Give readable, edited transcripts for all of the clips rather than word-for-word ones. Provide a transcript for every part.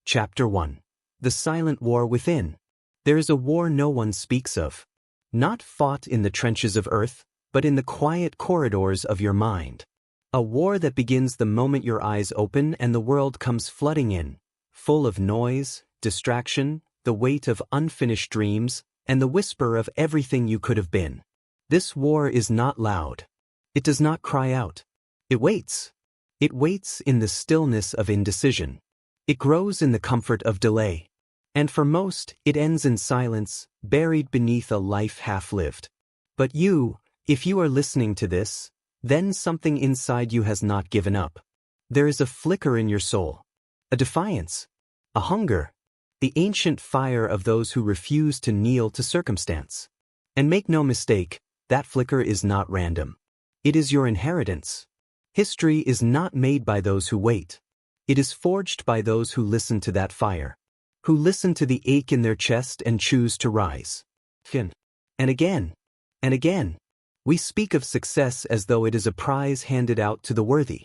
Chapter 1. The Silent War Within. There is a war no one speaks of. Not fought in the trenches of earth, but in the quiet corridors of your mind. A war that begins the moment your eyes open and the world comes flooding in, full of noise, distraction, the weight of unfinished dreams, and the whisper of everything you could have been. This war is not loud. It does not cry out. It waits. It waits in the stillness of indecision. It grows in the comfort of delay. And for most, it ends in silence, buried beneath a life half-lived. But you, if you are listening to this, then something inside you has not given up. There is a flicker in your soul, a defiance, a hunger, the ancient fire of those who refuse to kneel to circumstance. And make no mistake, that flicker is not random. It is your inheritance. History is not made by those who wait. It is forged by those who listen to that fire, who listen to the ache in their chest and choose to rise. And again, and again. We speak of success as though it is a prize handed out to the worthy.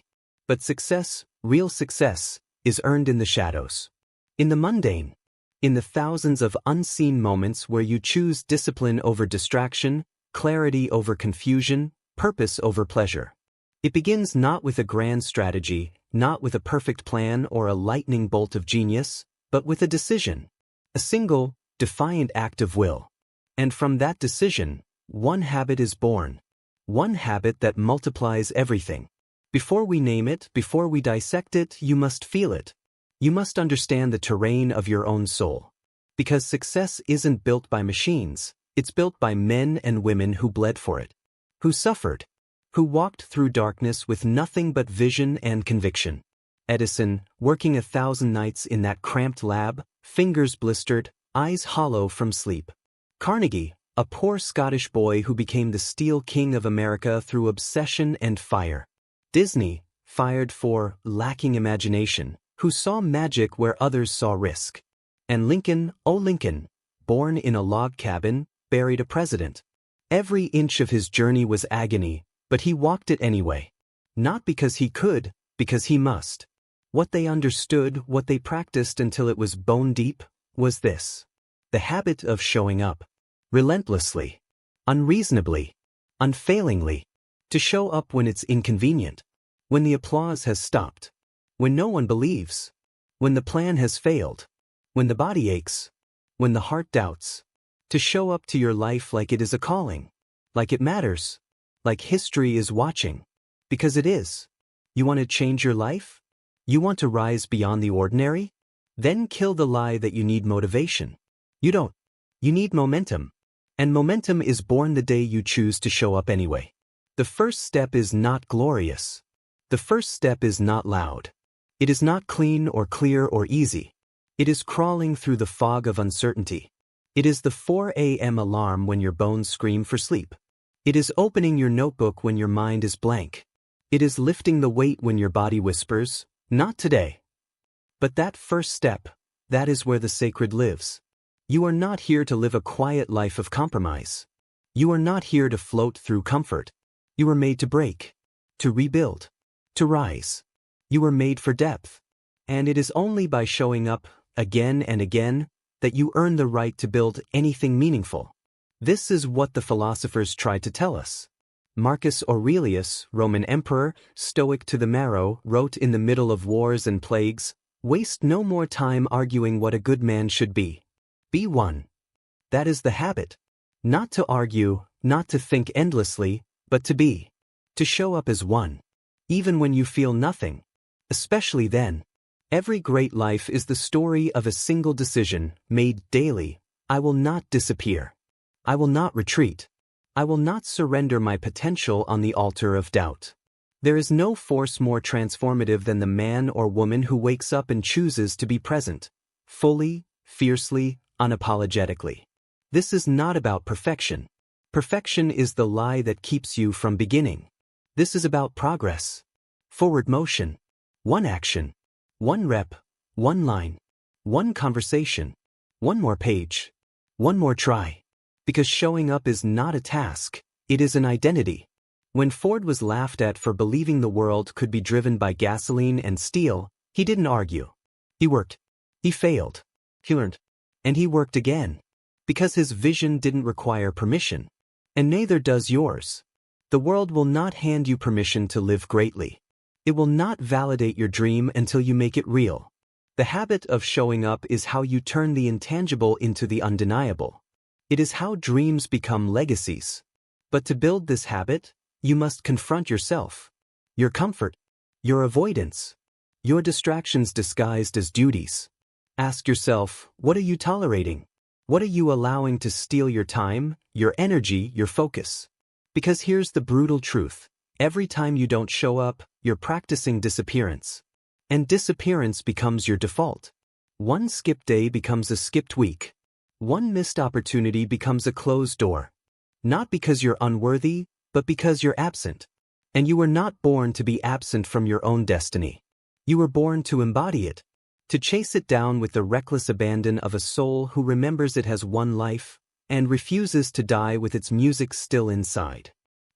But success, real success, is earned in the shadows. In the mundane. In the thousands of unseen moments where you choose discipline over distraction, clarity over confusion, purpose over pleasure. It begins not with a grand strategy, not with a perfect plan or a lightning bolt of genius, but with a decision. A single, defiant act of will. And from that decision, one habit is born. One habit that multiplies everything. Before we name it, before we dissect it, you must feel it. You must understand the terrain of your own soul. Because success isn't built by machines, it's built by men and women who bled for it. Who suffered. Who walked through darkness with nothing but vision and conviction. Edison, working 1,000 nights in that cramped lab, fingers blistered, eyes hollow from sleep. Carnegie, a poor Scottish boy who became the steel king of America through obsession and fire. Disney, fired for lacking imagination, who saw magic where others saw risk. And Lincoln, oh Lincoln, born in a log cabin, buried a president. Every inch of his journey was agony, but he walked it anyway. Not because he could, because he must. What they understood, what they practiced until it was bone deep, was this. The habit of showing up. Relentlessly. Unreasonably. Unfailingly. To show up when it's inconvenient. When the applause has stopped. When no one believes. When the plan has failed. When the body aches. When the heart doubts. To show up to your life like it is a calling. Like it matters. Like history is watching. Because it is. You want to change your life? You want to rise beyond the ordinary? Then kill the lie that you need motivation. You don't. You need momentum. And momentum is born the day you choose to show up anyway. The first step is not glorious. The first step is not loud. It is not clean or clear or easy. It is crawling through the fog of uncertainty. It is the 4 a.m. alarm when your bones scream for sleep. It is opening your notebook when your mind is blank. It is lifting the weight when your body whispers, not today. But that first step, that is where the sacred lives. You are not here to live a quiet life of compromise. You are not here to float through comfort. You were made to break, to rebuild, to rise. You were made for depth. And it is only by showing up, again and again, that you earn the right to build anything meaningful. This is what the philosophers tried to tell us. Marcus Aurelius, Roman emperor, stoic to the marrow, wrote in the middle of wars and plagues, "Waste no more time arguing what a good man should be. Be one." That is the habit. Not to argue, not to think endlessly, but to be. To show up as one. Even when you feel nothing. Especially then. Every great life is the story of a single decision, made daily. I will not disappear. I will not retreat. I will not surrender my potential on the altar of doubt. There is no force more transformative than the man or woman who wakes up and chooses to be present. Fully, fiercely, unapologetically. This is not about perfection. Perfection is the lie that keeps you from beginning. This is about progress. Forward motion. One action. One rep. One line. One conversation. One more page. One more try. Because showing up is not a task, it is an identity. When Ford was laughed at for believing the world could be driven by gasoline and steel, he didn't argue. He worked. He failed. He learned. And he worked again. Because his vision didn't require permission. And neither does yours. The world will not hand you permission to live greatly. It will not validate your dream until you make it real. The habit of showing up is how you turn the intangible into the undeniable. It is how dreams become legacies. But to build this habit, you must confront yourself. Your comfort. Your avoidance. Your distractions disguised as duties. Ask yourself, what are you tolerating? What are you allowing to steal your time, your energy, your focus? Because here's the brutal truth. Every time you don't show up, you're practicing disappearance. And disappearance becomes your default. One skipped day becomes a skipped week. One missed opportunity becomes a closed door. Not because you're unworthy, but because you're absent. And you were not born to be absent from your own destiny. You were born to embody it. To chase it down with the reckless abandon of a soul who remembers it has one life and refuses to die with its music still inside.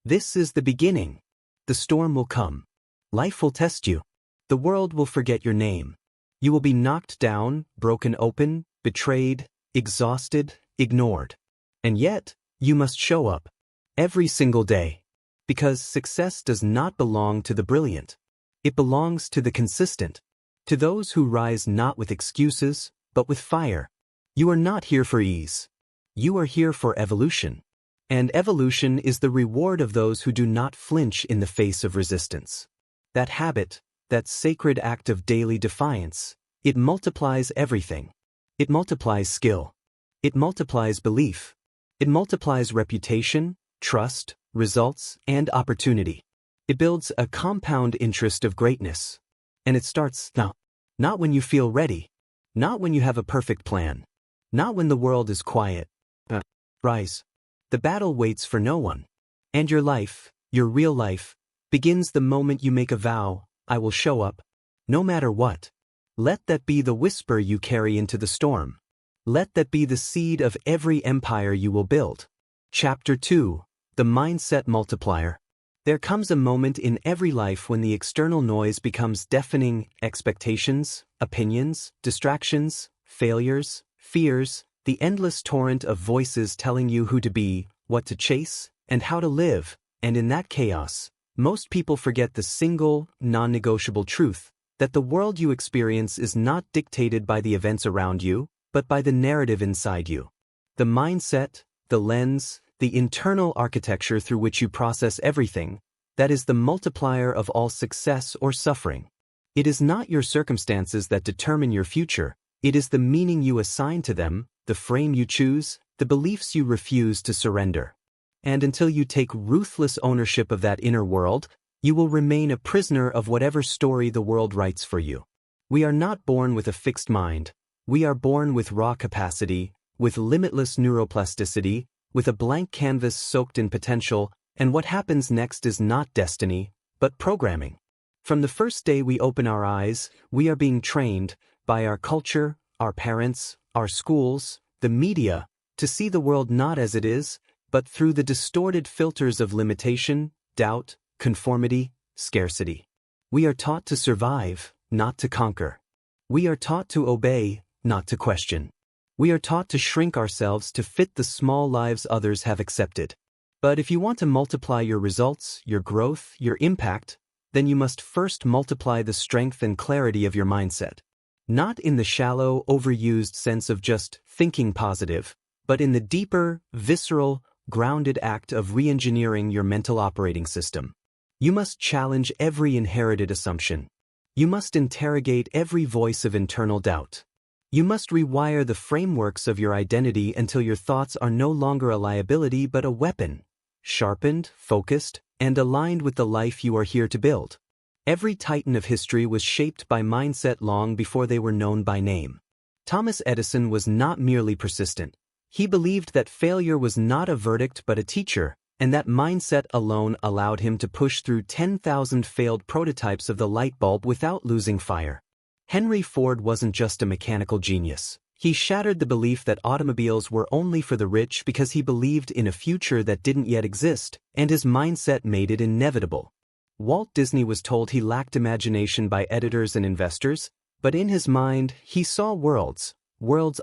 This is the beginning. The storm will come. Life will test you. The world will forget your name. You will be knocked down, broken open, betrayed, exhausted, ignored. And yet, you must show up. Every single day. Because success does not belong to the brilliant. It belongs to the consistent. To those who rise not with excuses, but with fire. You are not here for ease. You are here for evolution. And evolution is the reward of those who do not flinch in the face of resistance. That habit, that sacred act of daily defiance, it multiplies everything. It multiplies skill. It multiplies belief. It multiplies reputation, trust, results, and opportunity. It builds a compound interest of greatness. And it starts now. Not when you feel ready. Not when you have a perfect plan. Not when the world is quiet. Rise. The battle waits for no one. And your life, your real life, begins the moment you make a vow, I will show up, no matter what. Let that be the whisper you carry into the storm. Let that be the seed of every empire you will build. Chapter 2. The Mindset Multiplier. There comes a moment in every life when the external noise becomes deafening: expectations, opinions, distractions, failures, fears, the endless torrent of voices telling you who to be, what to chase, and how to live. And in that chaos, most people forget the single, non-negotiable truth, that the world you experience is not dictated by the events around you, but by the narrative inside you. The mindset, the lens, the internal architecture through which you process everything, that is the multiplier of all success or suffering. It is not your circumstances that determine your future, it is the meaning you assign to them, the frame you choose, the beliefs you refuse to surrender. And until you take ruthless ownership of that inner world, you will remain a prisoner of whatever story the world writes for you. We are not born with a fixed mind. We are born with raw capacity, with limitless neuroplasticity, with a blank canvas soaked in potential, and what happens next is not destiny, but programming. From the first day we open our eyes, we are being trained, by our culture, our parents, our schools, the media, to see the world not as it is, but through the distorted filters of limitation, doubt, conformity, scarcity. We are taught to survive, not to conquer. We are taught to obey, not to question. We are taught to shrink ourselves to fit the small lives others have accepted. But if you want to multiply your results, your growth, your impact, then you must first multiply the strength and clarity of your mindset. Not in the shallow, overused sense of just thinking positive, but in the deeper, visceral, grounded act of re-engineering your mental operating system. You must challenge every inherited assumption. You must interrogate every voice of internal doubt. You must rewire the frameworks of your identity until your thoughts are no longer a liability but a weapon, sharpened, focused, and aligned with the life you are here to build. Every titan of history was shaped by mindset long before they were known by name. Thomas Edison was not merely persistent. He believed that failure was not a verdict but a teacher, and that mindset alone allowed him to push through 10,000 failed prototypes of the light bulb without losing fire. Henry Ford wasn't just a mechanical genius. He shattered the belief that automobiles were only for the rich because he believed in a future that didn't yet exist, and his mindset made it inevitable. Walt Disney was told he lacked imagination by editors and investors, But in his mind, he saw worlds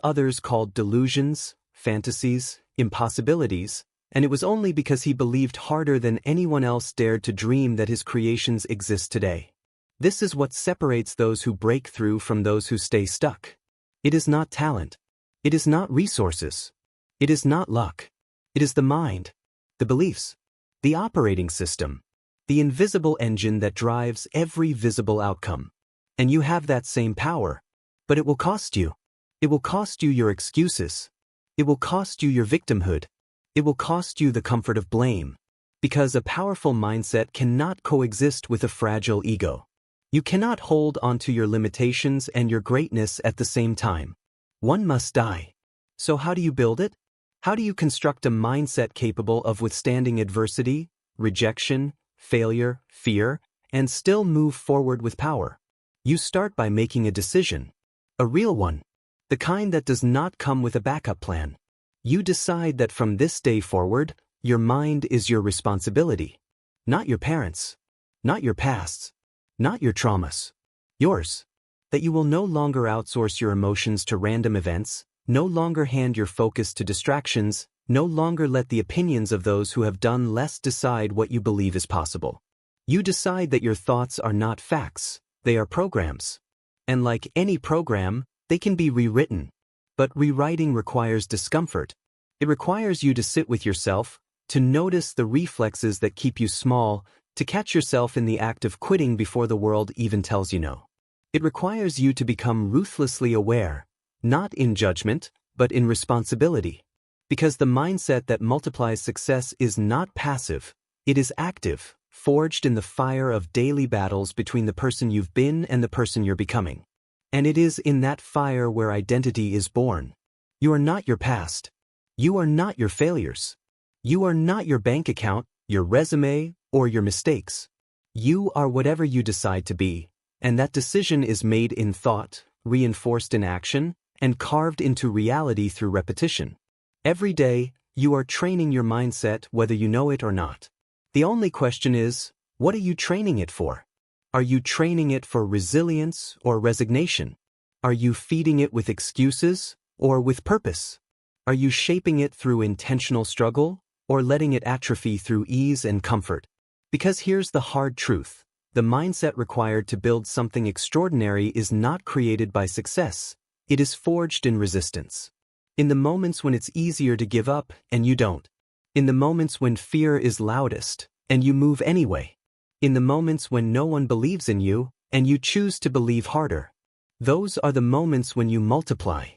others called delusions, fantasies, impossibilities, and it was only because he believed harder than anyone else dared to dream that his creations exist today. This is what separates those who break through from those who stay stuck. It is not talent. It is not resources. It is not luck. It is the mind, the beliefs, the operating system, the invisible engine that drives every visible outcome. And you have that same power, but it will cost you. It will cost you your excuses. It will cost you your victimhood. It will cost you the comfort of blame. Because a powerful mindset cannot coexist with a fragile ego. You cannot hold onto your limitations and your greatness at the same time. One must die. So how do you build it? How do you construct a mindset capable of withstanding adversity, rejection, failure, fear, and still move forward with power? You start by making a decision. A real one. The kind that does not come with a backup plan. You decide that from this day forward, your mind is your responsibility. Not your parents. Not your pasts. Not your traumas. Yours. That you will no longer outsource your emotions to random events, no longer hand your focus to distractions, no longer let the opinions of those who have done less decide what you believe is possible. You decide that your thoughts are not facts, they are programs. And like any program, they can be rewritten. But rewriting requires discomfort. It requires you to sit with yourself, to notice the reflexes that keep you small, to catch yourself in the act of quitting before the world even tells you no. It requires you to become ruthlessly aware, not in judgment, but in responsibility. Because the mindset that multiplies success is not passive, it is active, forged in the fire of daily battles between the person you've been and the person you're becoming. And it is in that fire where identity is born. You are not your past. You are not your failures. You are not your bank account, your resume, or your mistakes. You are whatever you decide to be, and that decision is made in thought, reinforced in action, and carved into reality through repetition. Every day, you are training your mindset whether you know it or not. The only question is, what are you training it for? Are you training it for resilience or resignation? Are you feeding it with excuses or with purpose? Are you shaping it through intentional struggle or letting it atrophy through ease and comfort? Because here's the hard truth. The mindset required to build something extraordinary is not created by success. It is forged in resistance. In the moments when it's easier to give up and you don't. In the moments when fear is loudest and you move anyway. In the moments when no one believes in you and you choose to believe harder. Those are the moments when you multiply.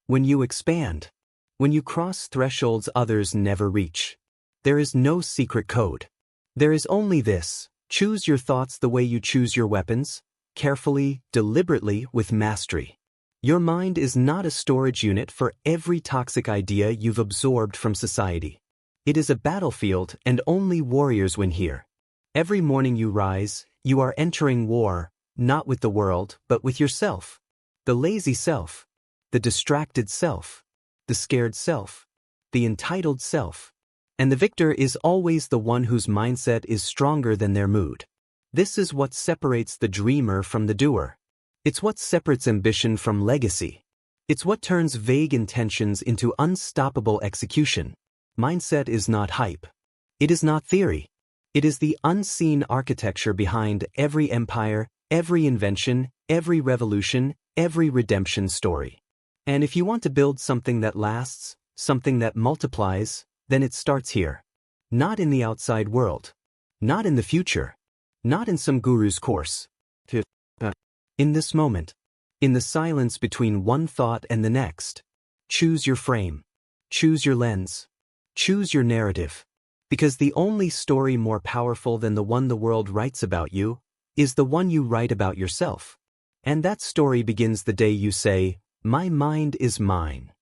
When you expand. When you cross thresholds others never reach. There is no secret code. There is only this. Choose your thoughts the way you choose your weapons, carefully, deliberately, with mastery. Your mind is not a storage unit for every toxic idea you've absorbed from society. It is a battlefield and only warriors win here. Every morning you rise, you are entering war, not with the world, but with yourself. The lazy self, the distracted self, the scared self, the entitled self. And the victor is always the one whose mindset is stronger than their mood. This is what separates the dreamer from the doer. It's what separates ambition from legacy. It's what turns vague intentions into unstoppable execution. Mindset is not hype. It is not theory. It is the unseen architecture behind every empire, every invention, every revolution, every redemption story. And if you want to build something that lasts, something that multiplies, then it starts here. Not in the outside world. Not in the future. Not in some guru's course. In this moment. In the silence between one thought and the next. Choose your frame. Choose your lens. Choose your narrative. Because the only story more powerful than the one the world writes about you is the one you write about yourself. And that story begins the day you say, "My mind is mine."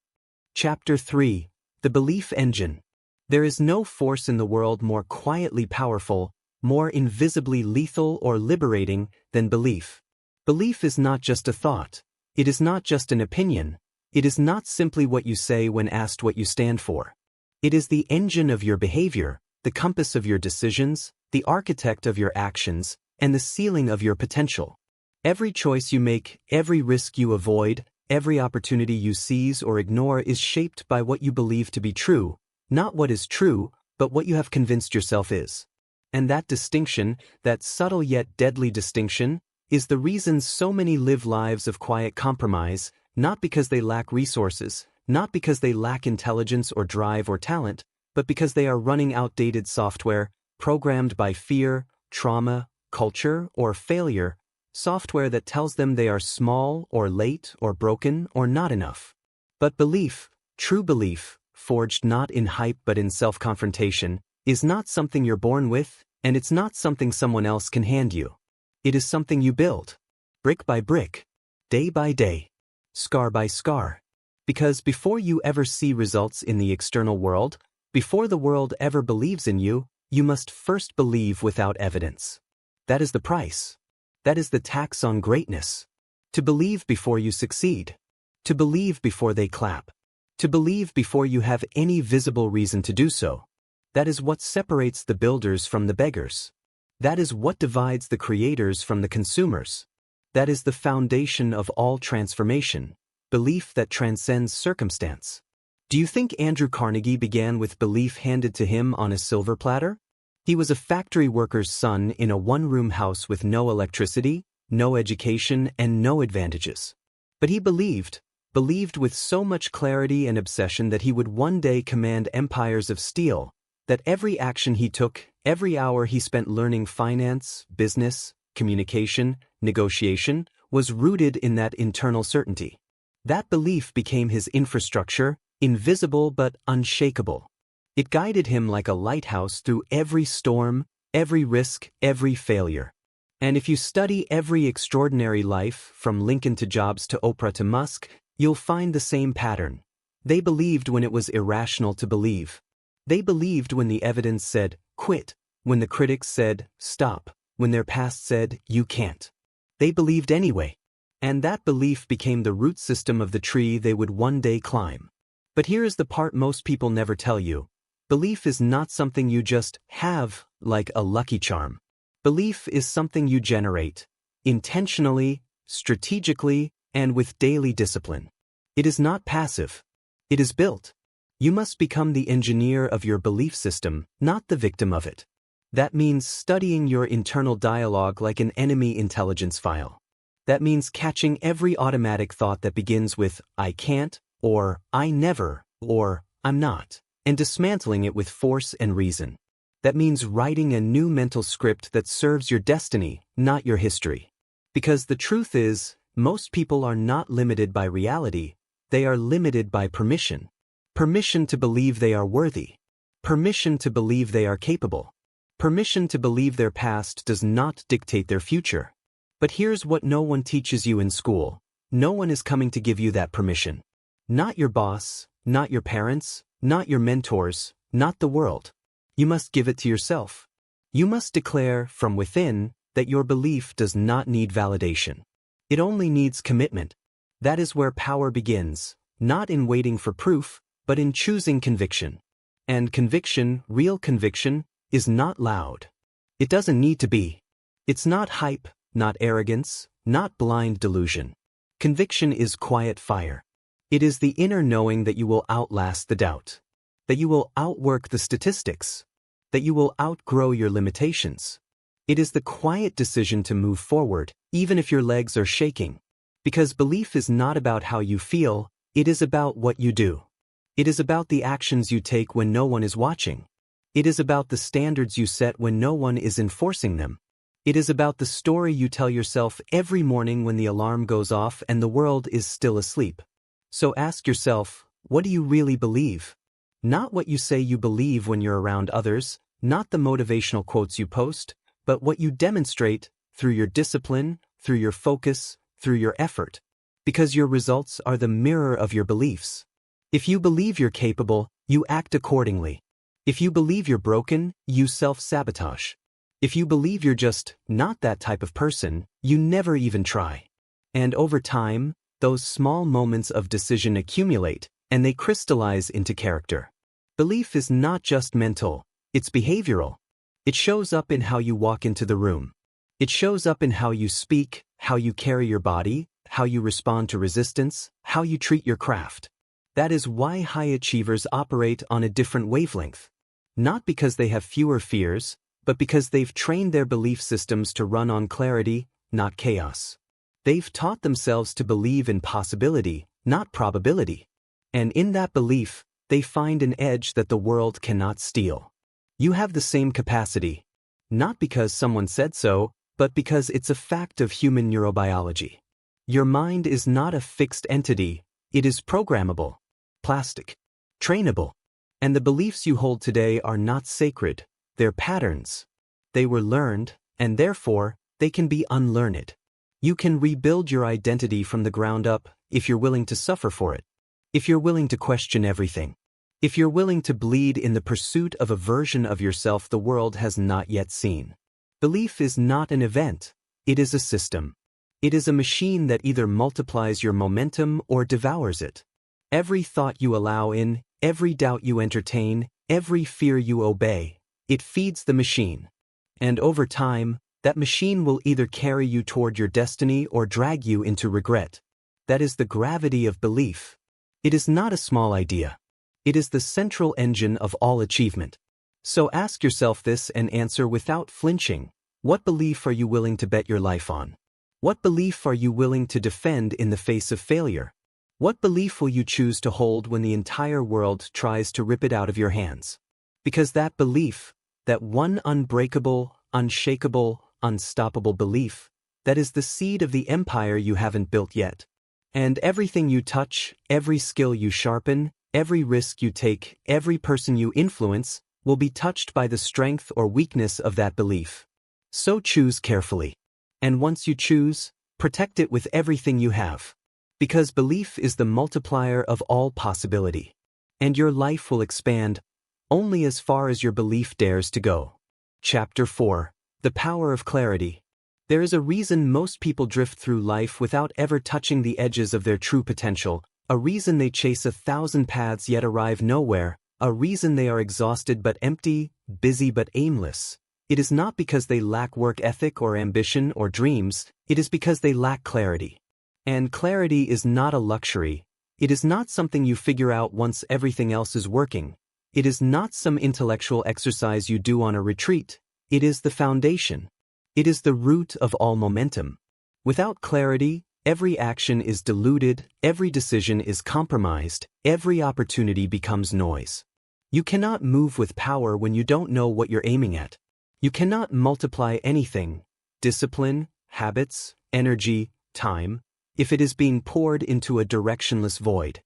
Chapter 3. The Belief Engine. There is no force in the world more quietly powerful, more invisibly lethal or liberating than belief. Belief is not just a thought. It is not just an opinion. It is not simply what you say when asked what you stand for. It is the engine of your behavior, the compass of your decisions, the architect of your actions, and the ceiling of your potential. Every choice you make, every risk you avoid, every opportunity you seize or ignore is shaped by what you believe to be true, not what is true, but what you have convinced yourself is. And that distinction, that subtle yet deadly distinction, is the reason so many live lives of quiet compromise, not because they lack resources, not because they lack intelligence or drive or talent, but because they are running outdated software, programmed by fear, trauma, culture, or failure, software that tells them they are small or late or broken or not enough. But belief, true belief, forged not in hype but in self-confrontation, is not something you're born with, and it's not something someone else can hand you. It is something you build, brick by brick, day by day, scar by scar. Because before you ever see results in the external world, before the world ever believes in you, you must first believe without evidence. That is the price. That is the tax on greatness. To believe before you succeed. To believe before they clap. To believe before you have any visible reason to do so. That is what separates the builders from the beggars. That is what divides the creators from the consumers. That is the foundation of all transformation, belief that transcends circumstance. Do you think Andrew Carnegie began with belief handed to him on a silver platter? He was a factory worker's son in a one-room house with no electricity, no education, and no advantages. But he believed with so much clarity and obsession that he would one day command empires of steel, that every action he took, every hour he spent learning finance, business, communication, negotiation, was rooted in that internal certainty. That belief became his infrastructure, invisible but unshakable. It guided him like a lighthouse through every storm, every risk, every failure. And if you study every extraordinary life, from Lincoln to Jobs to Oprah to Musk, you'll find the same pattern. They believed when it was irrational to believe. They believed when the evidence said, quit, when the critics said, stop, when their past said, you can't. They believed anyway. And that belief became the root system of the tree they would one day climb. But here is the part most people never tell you. Belief is not something you just have, like a lucky charm. Belief is something you generate, intentionally, strategically, and with daily discipline. It is not passive. It is built. You must become the engineer of your belief system, not the victim of it. That means studying your internal dialogue like an enemy intelligence file. That means catching every automatic thought that begins with, I can't, or I never, or I'm not, and dismantling it with force and reason. That means writing a new mental script that serves your destiny, not your history. Because the truth is, most people are not limited by reality, they are limited by permission. Permission to believe they are worthy. Permission to believe they are capable. Permission to believe their past does not dictate their future. But here's what no one teaches you in school. No one is coming to give you that permission. Not your boss, not your parents, not your mentors, not the world. You must give it to yourself. You must declare from within that your belief does not need validation. It only needs commitment. That is where power begins, not in waiting for proof, but in choosing conviction. And conviction, real conviction, is not loud. It doesn't need to be. It's not hype, not arrogance, not blind delusion. Conviction is quiet fire. It is the inner knowing that you will outlast the doubt, that you will outwork the statistics, that you will outgrow your limitations. It is the quiet decision to move forward, even if your legs are shaking. Because belief is not about how you feel, it is about what you do. It is about the actions you take when no one is watching. It is about the standards you set when no one is enforcing them. It is about the story you tell yourself every morning when the alarm goes off and the world is still asleep. So ask yourself, what do you really believe? Not what you say you believe when you're around others, not the motivational quotes you post, but what you demonstrate through your discipline, through your focus, through your effort. Because your results are the mirror of your beliefs. If you believe you're capable, you act accordingly. If you believe you're broken, you self-sabotage. If you believe you're just not that type of person, you never even try. And over time, those small moments of decision accumulate, and they crystallize into character. Belief is not just mental, it's behavioral. It shows up in how you walk into the room. It shows up in how you speak, how you carry your body, how you respond to resistance, how you treat your craft. That is why high achievers operate on a different wavelength. Not because they have fewer fears, but because they've trained their belief systems to run on clarity, not chaos. They've taught themselves to believe in possibility, not probability. And in that belief, they find an edge that the world cannot steal. You have the same capacity, not because someone said so, but because it's a fact of human neurobiology. Your mind is not a fixed entity, it is programmable, plastic, trainable. And the beliefs you hold today are not sacred, they're patterns. They were learned, and therefore, they can be unlearned. You can rebuild your identity from the ground up if you're willing to suffer for it. If you're willing to question everything. If you're willing to bleed in the pursuit of a version of yourself the world has not yet seen. Belief is not an event, it is a system. It is a machine that either multiplies your momentum or devours it. Every thought you allow in, every doubt you entertain, every fear you obey, it feeds the machine. And over time, that machine will either carry you toward your destiny or drag you into regret. That is the gravity of belief. It is not a small idea. It is the central engine of all achievement. So ask yourself this and answer without flinching. What belief are you willing to bet your life on? What belief are you willing to defend in the face of failure? What belief will you choose to hold when the entire world tries to rip it out of your hands? Because that belief, that one unbreakable, unshakable, unstoppable belief, that is the seed of the empire you haven't built yet. And everything you touch, every skill you sharpen, every risk you take, every person you influence, will be touched by the strength or weakness of that belief. So choose carefully. And once you choose, protect it with everything you have. Because belief is the multiplier of all possibility. And your life will expand only as far as your belief dares to go. Chapter 4. The Power of Clarity. There is a reason most people drift through life without ever touching the edges of their true potential, a reason they chase 1,000 paths yet arrive nowhere, a reason they are exhausted but empty, busy but aimless. It is not because they lack work ethic or ambition or dreams, it is because they lack clarity. And clarity is not a luxury. It is not something you figure out once everything else is working. It is not some intellectual exercise you do on a retreat. It is the foundation. It is the root of all momentum. Without clarity, every action is diluted, every decision is compromised, every opportunity becomes noise. You cannot move with power when you don't know what you're aiming at. You cannot multiply anything, discipline, habits, energy, time, if it is being poured into a directionless void.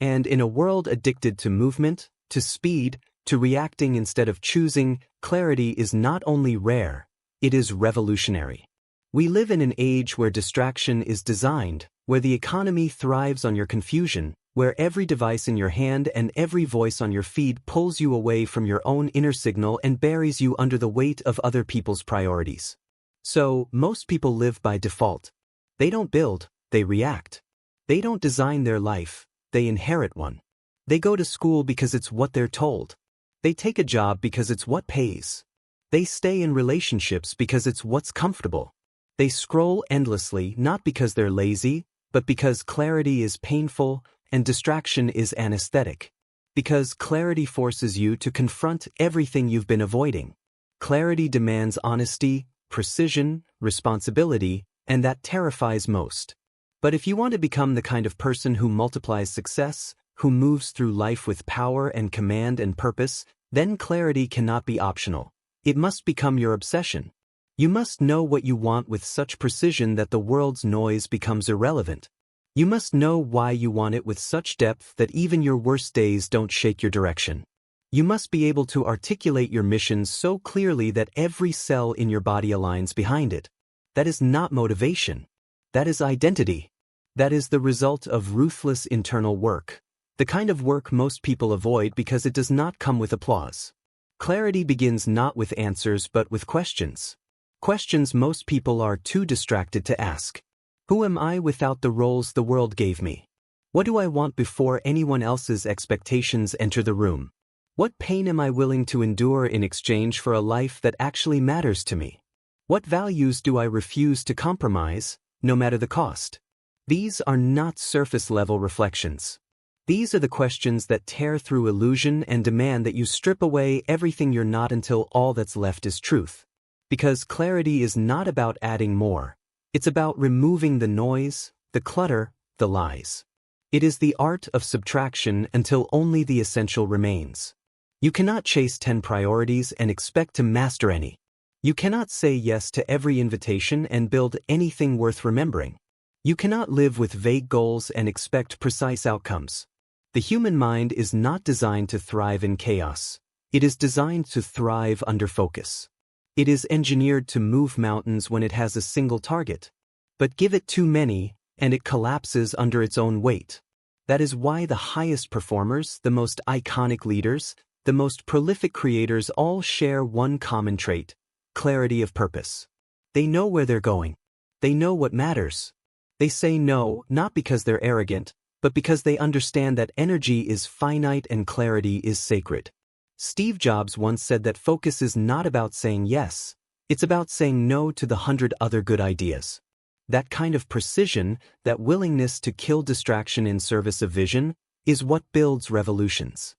And in a world addicted to movement, to speed, to reacting instead of choosing, clarity is not only rare, it is revolutionary. We live in an age where distraction is designed, where the economy thrives on your confusion, where every device in your hand and every voice on your feed pulls you away from your own inner signal and buries you under the weight of other people's priorities. So, most people live by default. They don't build, they react. They don't design their life, they inherit one. They go to school because it's what they're told. They take a job because it's what pays. They stay in relationships because it's what's comfortable. They scroll endlessly not because they're lazy, but because clarity is painful and distraction is anesthetic. Because clarity forces you to confront everything you've been avoiding. Clarity demands honesty, precision, responsibility, and that terrifies most. But if you want to become the kind of person who multiplies success, who moves through life with power and command and purpose, then clarity cannot be optional. It must become your obsession. You must know what you want with such precision that the world's noise becomes irrelevant. You must know why you want it with such depth that even your worst days don't shake your direction. You must be able to articulate your mission so clearly that every cell in your body aligns behind it. That is not motivation. That is identity. That is the result of ruthless internal work. The kind of work most people avoid because it does not come with applause. Clarity begins not with answers but with questions. Questions most people are too distracted to ask. Who am I without the roles the world gave me? What do I want before anyone else's expectations enter the room? What pain am I willing to endure in exchange for a life that actually matters to me? What values do I refuse to compromise? no matter the cost. These are not surface-level reflections. These are the questions that tear through illusion and demand that you strip away everything you're not until all that's left is truth. Because clarity is not about adding more. It's about removing the noise, the clutter, the lies. It is the art of subtraction until only the essential remains. You cannot chase 10 priorities and expect to master any. You cannot say yes to every invitation and build anything worth remembering. You cannot live with vague goals and expect precise outcomes. The human mind is not designed to thrive in chaos. It is designed to thrive under focus. It is engineered to move mountains when it has a single target. But give it too many, and it collapses under its own weight. That is why the highest performers, the most iconic leaders, the most prolific creators all share one common trait: clarity of purpose. They know where they're going. They know what matters. They say no, not because they're arrogant, but because they understand that energy is finite and clarity is sacred. Steve Jobs once said that focus is not about saying yes, it's about saying no to the 100 other good ideas. That kind of precision, that willingness to kill distraction in service of vision, is what builds revolutions.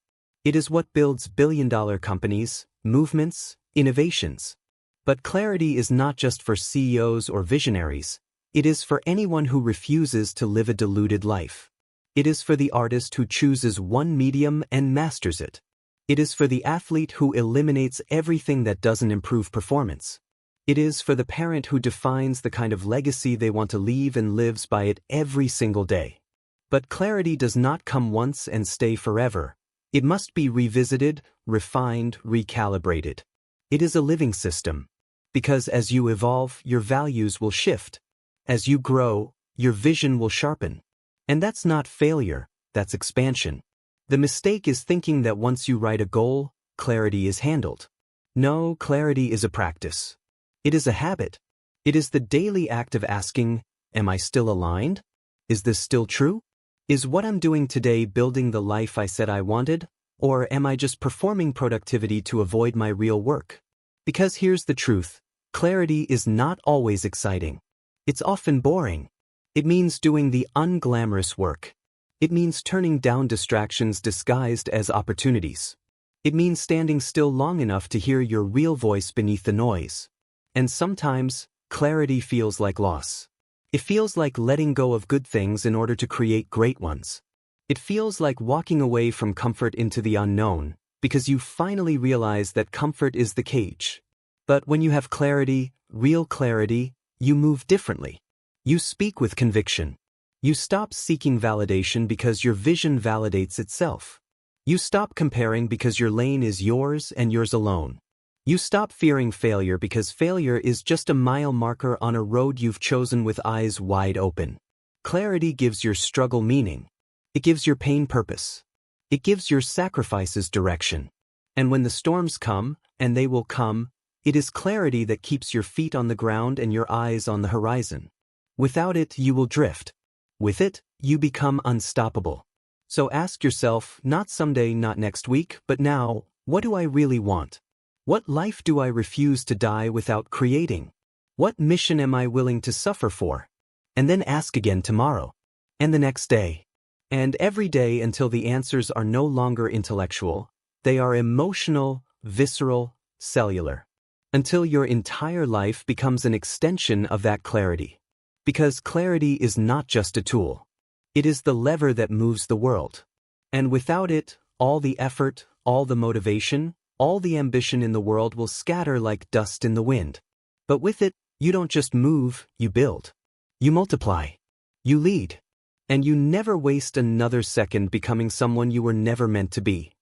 It is what builds billion-dollar companies, movements, innovations. But clarity is not just for CEOs or visionaries. It is for anyone who refuses to live a diluted life. It is for the artist who chooses one medium and masters it. It is for the athlete who eliminates everything that doesn't improve performance. It is for the parent who defines the kind of legacy they want to leave and lives by it every single day. But clarity does not come once and stay forever. It must be revisited, refined, recalibrated. It is a living system. Because as you evolve, your values will shift. As you grow, your vision will sharpen. And that's not failure, that's expansion. The mistake is thinking that once you write a goal, clarity is handled. No, clarity is a practice. It is a habit. It is the daily act of asking, am I still aligned? Is this still true? Is what I'm doing today building the life I said I wanted? Or am I just performing productivity to avoid my real work? Because here's the truth, clarity is not always exciting. It's often boring. It means doing the unglamorous work. It means turning down distractions disguised as opportunities. It means standing still long enough to hear your real voice beneath the noise. And sometimes, clarity feels like loss. It feels like letting go of good things in order to create great ones. It feels like walking away from comfort into the unknown, because you finally realize that comfort is the cage. But when you have clarity, real clarity, you move differently. You speak with conviction. You stop seeking validation because your vision validates itself. You stop comparing because your lane is yours and yours alone. You stop fearing failure because failure is just a mile marker on a road you've chosen with eyes wide open. Clarity gives your struggle meaning. It gives your pain purpose. It gives your sacrifices direction. And when the storms come, and they will come, it is clarity that keeps your feet on the ground and your eyes on the horizon. Without it, you will drift. With it, you become unstoppable. So ask yourself, not someday, not next week, but now, what do I really want? What life do I refuse to die without creating? What mission am I willing to suffer for? And then ask again tomorrow. And the next day. And every day until the answers are no longer intellectual. They are emotional, visceral, cellular. Until your entire life becomes an extension of that clarity. Because clarity is not just a tool. It is the lever that moves the world. And without it, all the effort, all the motivation, all the ambition in the world will scatter like dust in the wind. But with it, you don't just move, you build. You multiply. You lead. And you never waste another second becoming someone you were never meant to be.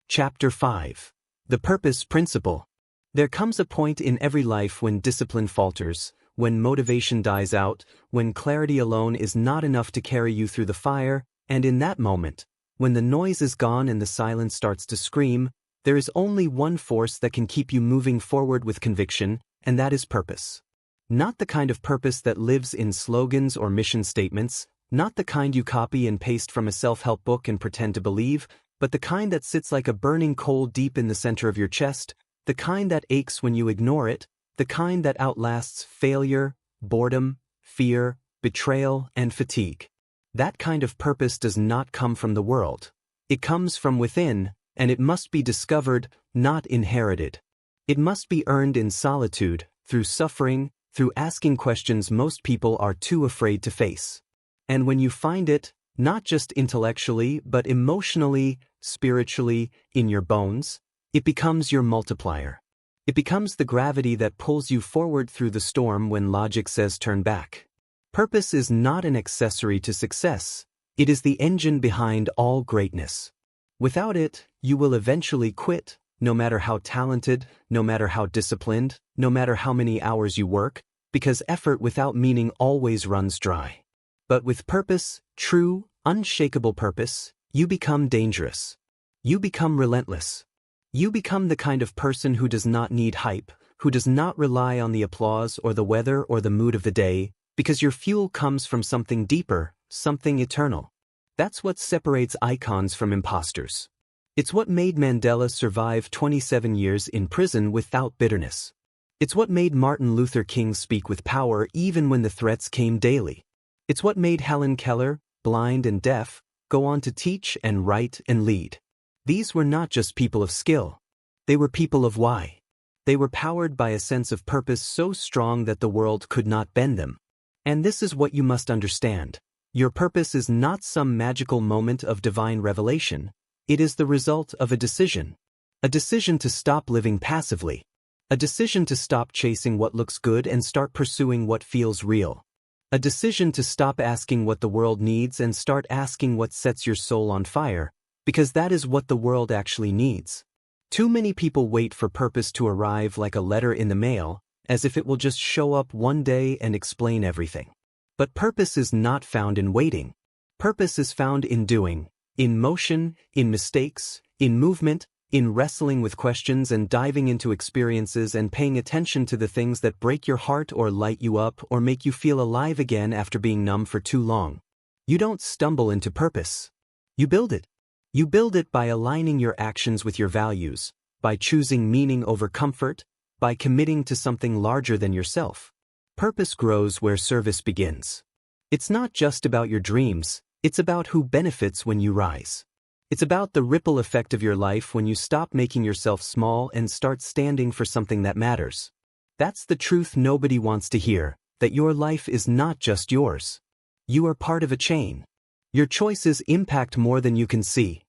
Chapter 5. The Purpose Principle. There comes a point in every life when discipline falters, when motivation dies out, when clarity alone is not enough to carry you through the fire, and in that moment, when the noise is gone and the silence starts to scream, there is only one force that can keep you moving forward with conviction, and that is purpose. Not the kind of purpose that lives in slogans or mission statements, not the kind you copy and paste from a self-help book and pretend to believe, but the kind that sits like a burning coal deep in the center of your chest, the kind that aches when you ignore it, the kind that outlasts failure, boredom, fear, betrayal, and fatigue. That kind of purpose does not come from the world. It comes from within, and it must be discovered, not inherited. It must be earned in solitude, through suffering, through asking questions most people are too afraid to face. And when you find it, not just intellectually but emotionally, spiritually, in your bones, it becomes your multiplier. It becomes the gravity that pulls you forward through the storm when logic says turn back. Purpose is not an accessory to success. It is the engine behind all greatness. Without it, you will eventually quit, no matter how talented, no matter how disciplined, no matter how many hours you work, because effort without meaning always runs dry. But with purpose, true, unshakable purpose, you become dangerous. You become relentless. You become the kind of person who does not need hype, who does not rely on the applause or the weather or the mood of the day, because your fuel comes from something deeper, something eternal. That's what separates icons from imposters. It's what made Mandela survive 27 years in prison without bitterness. It's what made Martin Luther King speak with power even when the threats came daily. It's what made Helen Keller, blind and deaf, go on to teach and write and lead. These were not just people of skill. They were people of why. They were powered by a sense of purpose so strong that the world could not bend them. And this is what you must understand. Your purpose is not some magical moment of divine revelation. It is the result of a decision. A decision to stop living passively. A decision to stop chasing what looks good and start pursuing what feels real. A decision to stop asking what the world needs and start asking what sets your soul on fire, because that is what the world actually needs. Too many people wait for purpose to arrive like a letter in the mail, as if it will just show up one day and explain everything. But purpose is not found in waiting. Purpose is found in doing, in motion, in mistakes, in movement, in wrestling with questions and diving into experiences and paying attention to the things that break your heart or light you up or make you feel alive again after being numb for too long. You don't stumble into purpose. You build it. You build it by aligning your actions with your values, by choosing meaning over comfort, by committing to something larger than yourself. Purpose grows where service begins. It's not just about your dreams, it's about who benefits when you rise. It's about the ripple effect of your life when you stop making yourself small and start standing for something that matters. That's the truth nobody wants to hear, that your life is not just yours. You are part of a chain. Your choices impact more than you can see.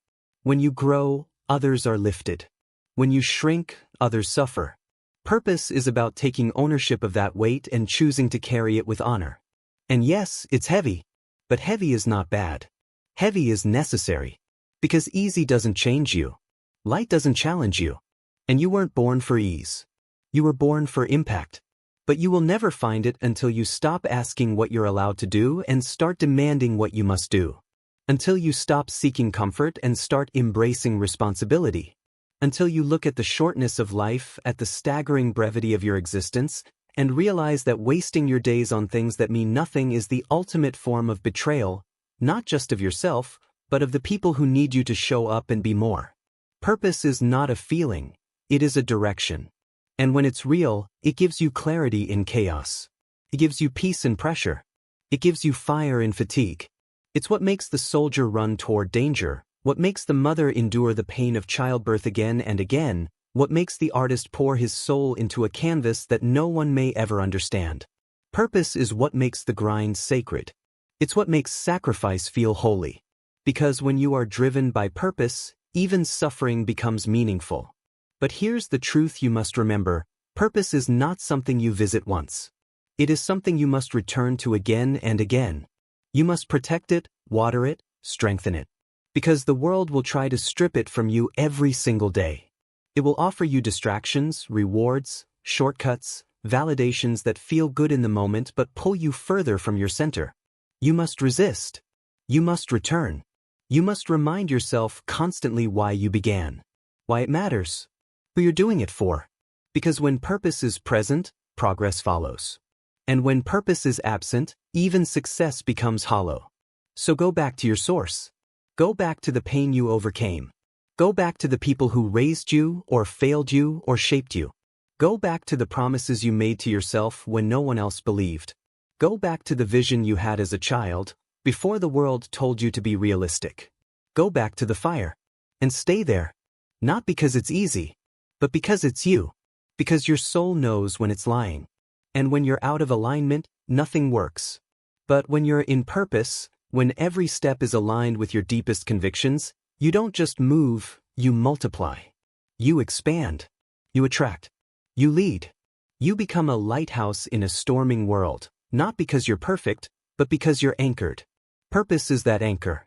When you grow, others are lifted. When you shrink, others suffer. Purpose is about taking ownership of that weight and choosing to carry it with honor. And yes, it's heavy. But heavy is not bad. Heavy is necessary. Because easy doesn't change you. Light doesn't challenge you. And you weren't born for ease. You were born for impact. But you will never find it until you stop asking what you're allowed to do and start demanding what you must do. Until you stop seeking comfort and start embracing responsibility. Until you look at the shortness of life, at the staggering brevity of your existence, and realize that wasting your days on things that mean nothing is the ultimate form of betrayal, not just of yourself, but of the people who need you to show up and be more. Purpose is not a feeling, it is a direction. And when it's real, it gives you clarity in chaos. It gives you peace in pressure. It gives you fire in fatigue. It's what makes the soldier run toward danger, what makes the mother endure the pain of childbirth again and again, what makes the artist pour his soul into a canvas that no one may ever understand. Purpose is what makes the grind sacred. It's what makes sacrifice feel holy. Because when you are driven by purpose, even suffering becomes meaningful. But here's the truth you must remember: purpose is not something you visit once. It is something you must return to again and again. You must protect it, water it, strengthen it. Because the world will try to strip it from you every single day. It will offer you distractions, rewards, shortcuts, validations that feel good in the moment but pull you further from your center. You must resist. You must return. You must remind yourself constantly why you began. Why it matters. Who you're doing it for. Because when purpose is present, progress follows. And when purpose is absent, even success becomes hollow. So go back to your source. Go back to the pain you overcame. Go back to the people who raised you, or failed you, or shaped you. Go back to the promises you made to yourself when no one else believed. Go back to the vision you had as a child, before the world told you to be realistic. Go back to the fire. And stay there. Not because it's easy, but because it's you. Because your soul knows when it's lying. And when you're out of alignment, nothing works. But when you're in purpose, when every step is aligned with your deepest convictions, you don't just move, you multiply. You expand. You attract. You lead. You become a lighthouse in a storming world, not because you're perfect, but because you're anchored. Purpose is that anchor.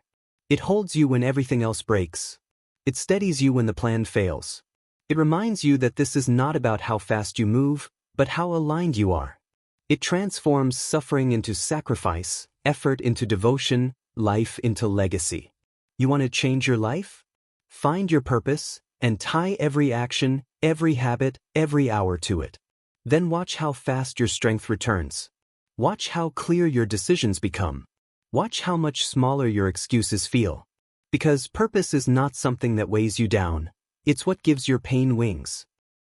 It holds you when everything else breaks. It steadies you when the plan fails. It reminds you that this is not about how fast you move, but how aligned you are. It transforms suffering into sacrifice, effort into devotion, life into legacy. You want to change your life? Find your purpose, and tie every action, every habit, every hour to it. Then watch how fast your strength returns. Watch how clear your decisions become. Watch how much smaller your excuses feel. Because purpose is not something that weighs you down. It's what gives your pain wings.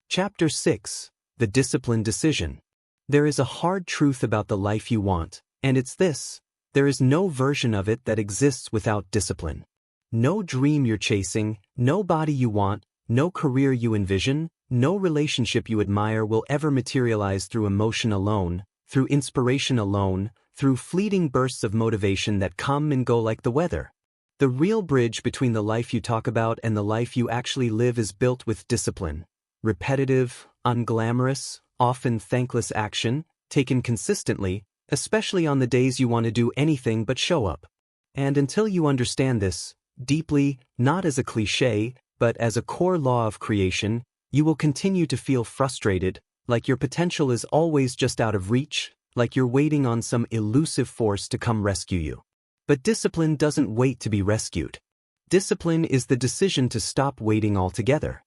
Chapter 6. The Disciplined Decision. There is a hard truth about the life you want, and it's this: there is no version of it that exists without discipline. No dream you're chasing, no body you want, no career you envision, no relationship you admire will ever materialize through emotion alone, through inspiration alone, through fleeting bursts of motivation that come and go like the weather. The real bridge between the life you talk about and the life you actually live is built with discipline. Repetitive, unglamorous, often thankless action, taken consistently, especially on the days you want to do anything but show up. And until you understand this, deeply, not as a cliché, but as a core law of creation, you will continue to feel frustrated, like your potential is always just out of reach, like you're waiting on some elusive force to come rescue you. But discipline doesn't wait to be rescued. Discipline is the decision to stop waiting altogether.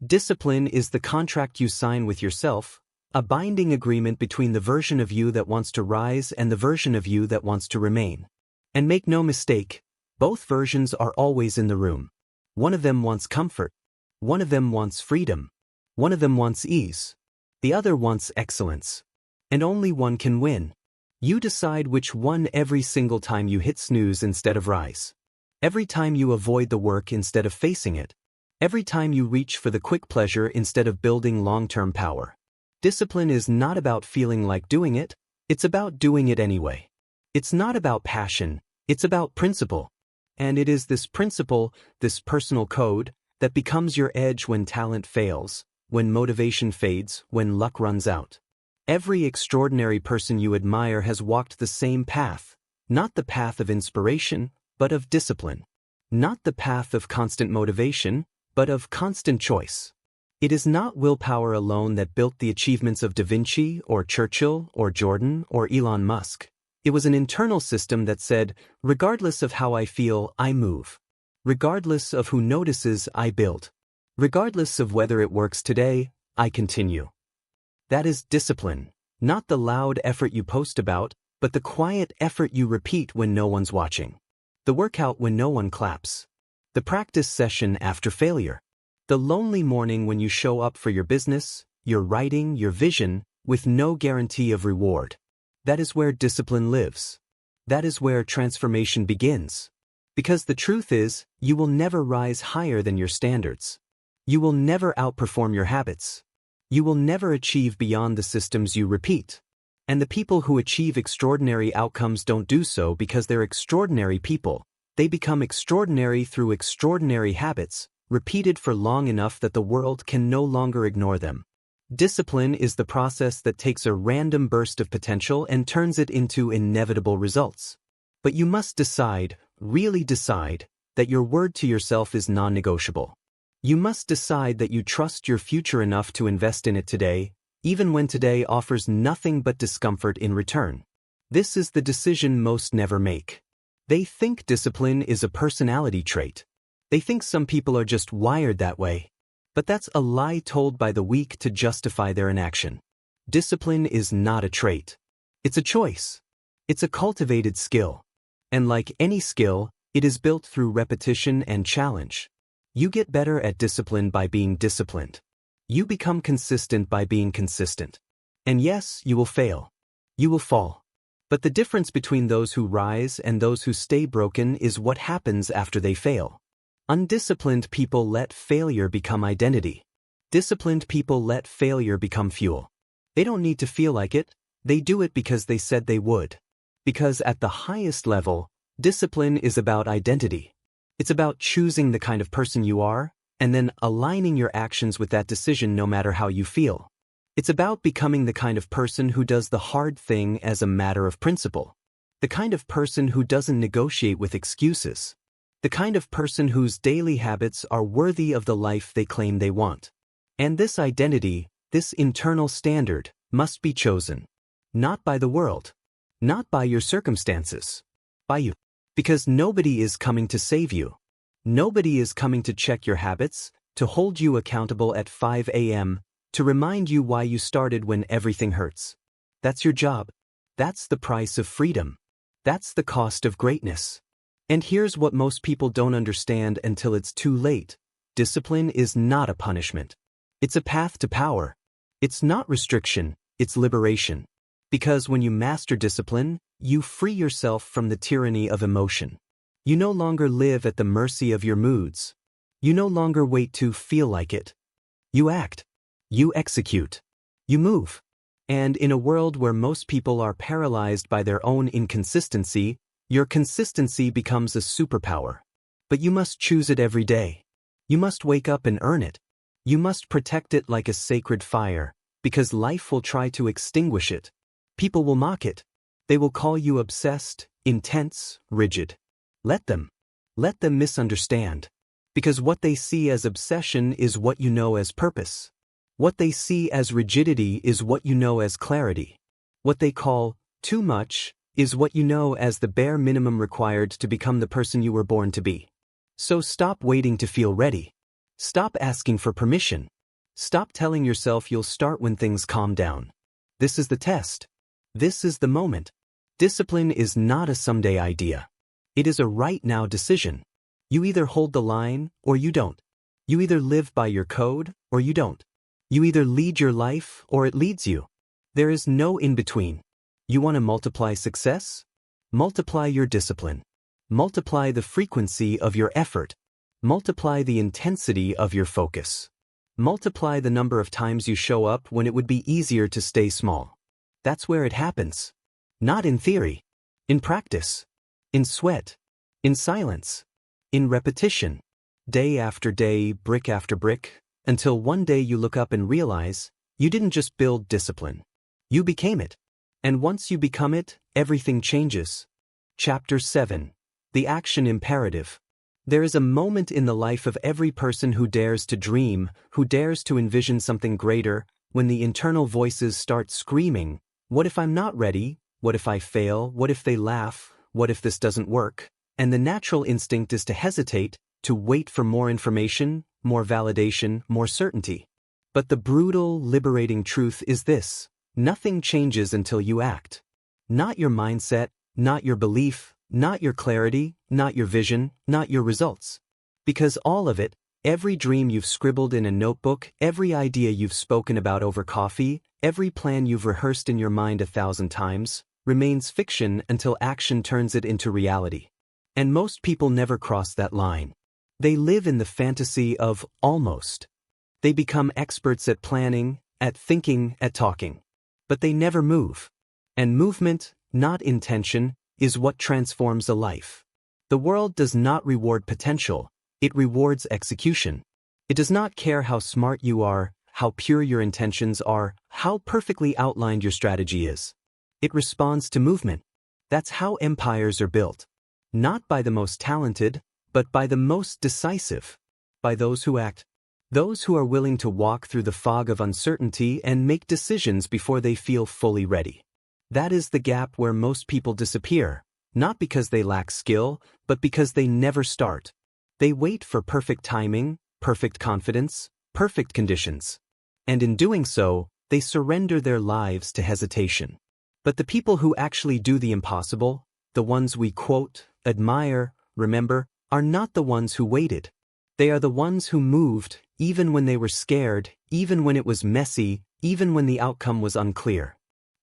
Discipline is the contract you sign with yourself, a binding agreement between the version of you that wants to rise and the version of you that wants to remain. And make no mistake, both versions are always in the room. One of them wants comfort. One of them wants freedom. One of them wants ease. The other wants excellence. And only one can win. You decide which one every single time you hit snooze instead of rise. Every time you avoid the work instead of facing it. Every time you reach for the quick pleasure instead of building long-term power. Discipline is not about feeling like doing it, it's about doing it anyway. It's not about passion, it's about principle. And it is this principle, this personal code, that becomes your edge when talent fails, when motivation fades, when luck runs out. Every extraordinary person you admire has walked the same path, not the path of inspiration, but of discipline. Not the path of constant motivation, but of constant choice. It is not willpower alone that built the achievements of Da Vinci or Churchill or Jordan or Elon Musk. It was an internal system that said, regardless of how I feel, I move. Regardless of who notices, I build. Regardless of whether it works today, I continue. That is discipline, not the loud effort you post about, but the quiet effort you repeat when no one's watching. The workout when no one claps. The practice session after failure. The lonely morning when you show up for your business, your writing, your vision, with no guarantee of reward. That is where discipline lives. That is where transformation begins. Because the truth is, you will never rise higher than your standards. You will never outperform your habits. You will never achieve beyond the systems you repeat. And the people who achieve extraordinary outcomes don't do so because they're extraordinary people. They become extraordinary through extraordinary habits, repeated for long enough that the world can no longer ignore them. Discipline is the process that takes a random burst of potential and turns it into inevitable results. But you must decide, really decide, that your word to yourself is non-negotiable. You must decide that you trust your future enough to invest in it today, even when today offers nothing but discomfort in return. This is the decision most never make. They think discipline is a personality trait. They think some people are just wired that way. But that's a lie told by the weak to justify their inaction. Discipline is not a trait. It's a choice. It's a cultivated skill. And like any skill, it is built through repetition and challenge. You get better at discipline by being disciplined. You become consistent by being consistent. And yes, you will fail. You will fall. But the difference between those who rise and those who stay broken is what happens after they fail. Undisciplined people let failure become identity. Disciplined people let failure become fuel. They don't need to feel like it, they do it because they said they would. Because at the highest level, discipline is about identity. It's about choosing the kind of person you are, and then aligning your actions with that decision no matter how you feel. It's about becoming the kind of person who does the hard thing as a matter of principle. The kind of person who doesn't negotiate with excuses. The kind of person whose daily habits are worthy of the life they claim they want. And this identity, this internal standard, must be chosen. Not by the world. Not by your circumstances. By you. Because nobody is coming to save you. Nobody is coming to check your habits, to hold you accountable at 5 a.m., to remind you why you started when everything hurts. That's your job. That's the price of freedom. That's the cost of greatness. And here's what most people don't understand until it's too late. Discipline is not a punishment. It's a path to power. It's not restriction, it's liberation. Because when you master discipline, you free yourself from the tyranny of emotion. You no longer live at the mercy of your moods. You no longer wait to feel like it. You act. You execute. You move. And in a world where most people are paralyzed by their own inconsistency, your consistency becomes a superpower. But you must choose it every day. You must wake up and earn it. You must protect it like a sacred fire, because life will try to extinguish it. People will mock it. They will call you obsessed, intense, rigid. Let them. Let them misunderstand. Because what they see as obsession is what you know as purpose. What they see as rigidity is what you know as clarity. What they call too much is what you know as the bare minimum required to become the person you were born to be. So stop waiting to feel ready. Stop asking for permission. Stop telling yourself you'll start when things calm down. This is the test. This is the moment. Discipline is not a someday idea. It is a right now decision. You either hold the line or you don't. You either live by your code or you don't. You either lead your life or it leads you. There is no in-between. You want to multiply success? Multiply your discipline. Multiply the frequency of your effort. Multiply the intensity of your focus. Multiply the number of times you show up when it would be easier to stay small. That's where it happens. Not in theory. In practice. In sweat. In silence. In repetition. Day after day, brick after brick, until one day you look up and realize, you didn't just build discipline. You became it. And once you become it, everything changes. Chapter 7. The Action Imperative. There is a moment in the life of every person who dares to dream, who dares to envision something greater, when the internal voices start screaming, what if I'm not ready? What if I fail? What if they laugh? What if this doesn't work? And the natural instinct is to hesitate, to wait for more information, more validation, more certainty. But the brutal, liberating truth is this: nothing changes until you act. Not your mindset, not your belief, not your clarity, not your vision, not your results. Because all of it, every dream you've scribbled in a notebook, every idea you've spoken about over coffee, every plan you've rehearsed in your mind 1,000 times, remains fiction until action turns it into reality. And most people never cross that line. They live in the fantasy of almost. They become experts at planning, at thinking, at talking. But they never move. And movement, not intention, is what transforms a life. The world does not reward potential, it rewards execution. It does not care how smart you are, how pure your intentions are, how perfectly outlined your strategy is. It responds to movement. That's how empires are built. Not by the most talented, but by the most decisive. By those who act. Those who are willing to walk through the fog of uncertainty and make decisions before they feel fully ready. That is the gap where most people disappear, not because they lack skill, but because they never start. They wait for perfect timing, perfect confidence, perfect conditions. And in doing so, they surrender their lives to hesitation. But the people who actually do the impossible, the ones we quote, admire, remember, are not the ones who waited. They are the ones who moved, even when they were scared, even when it was messy, even when the outcome was unclear.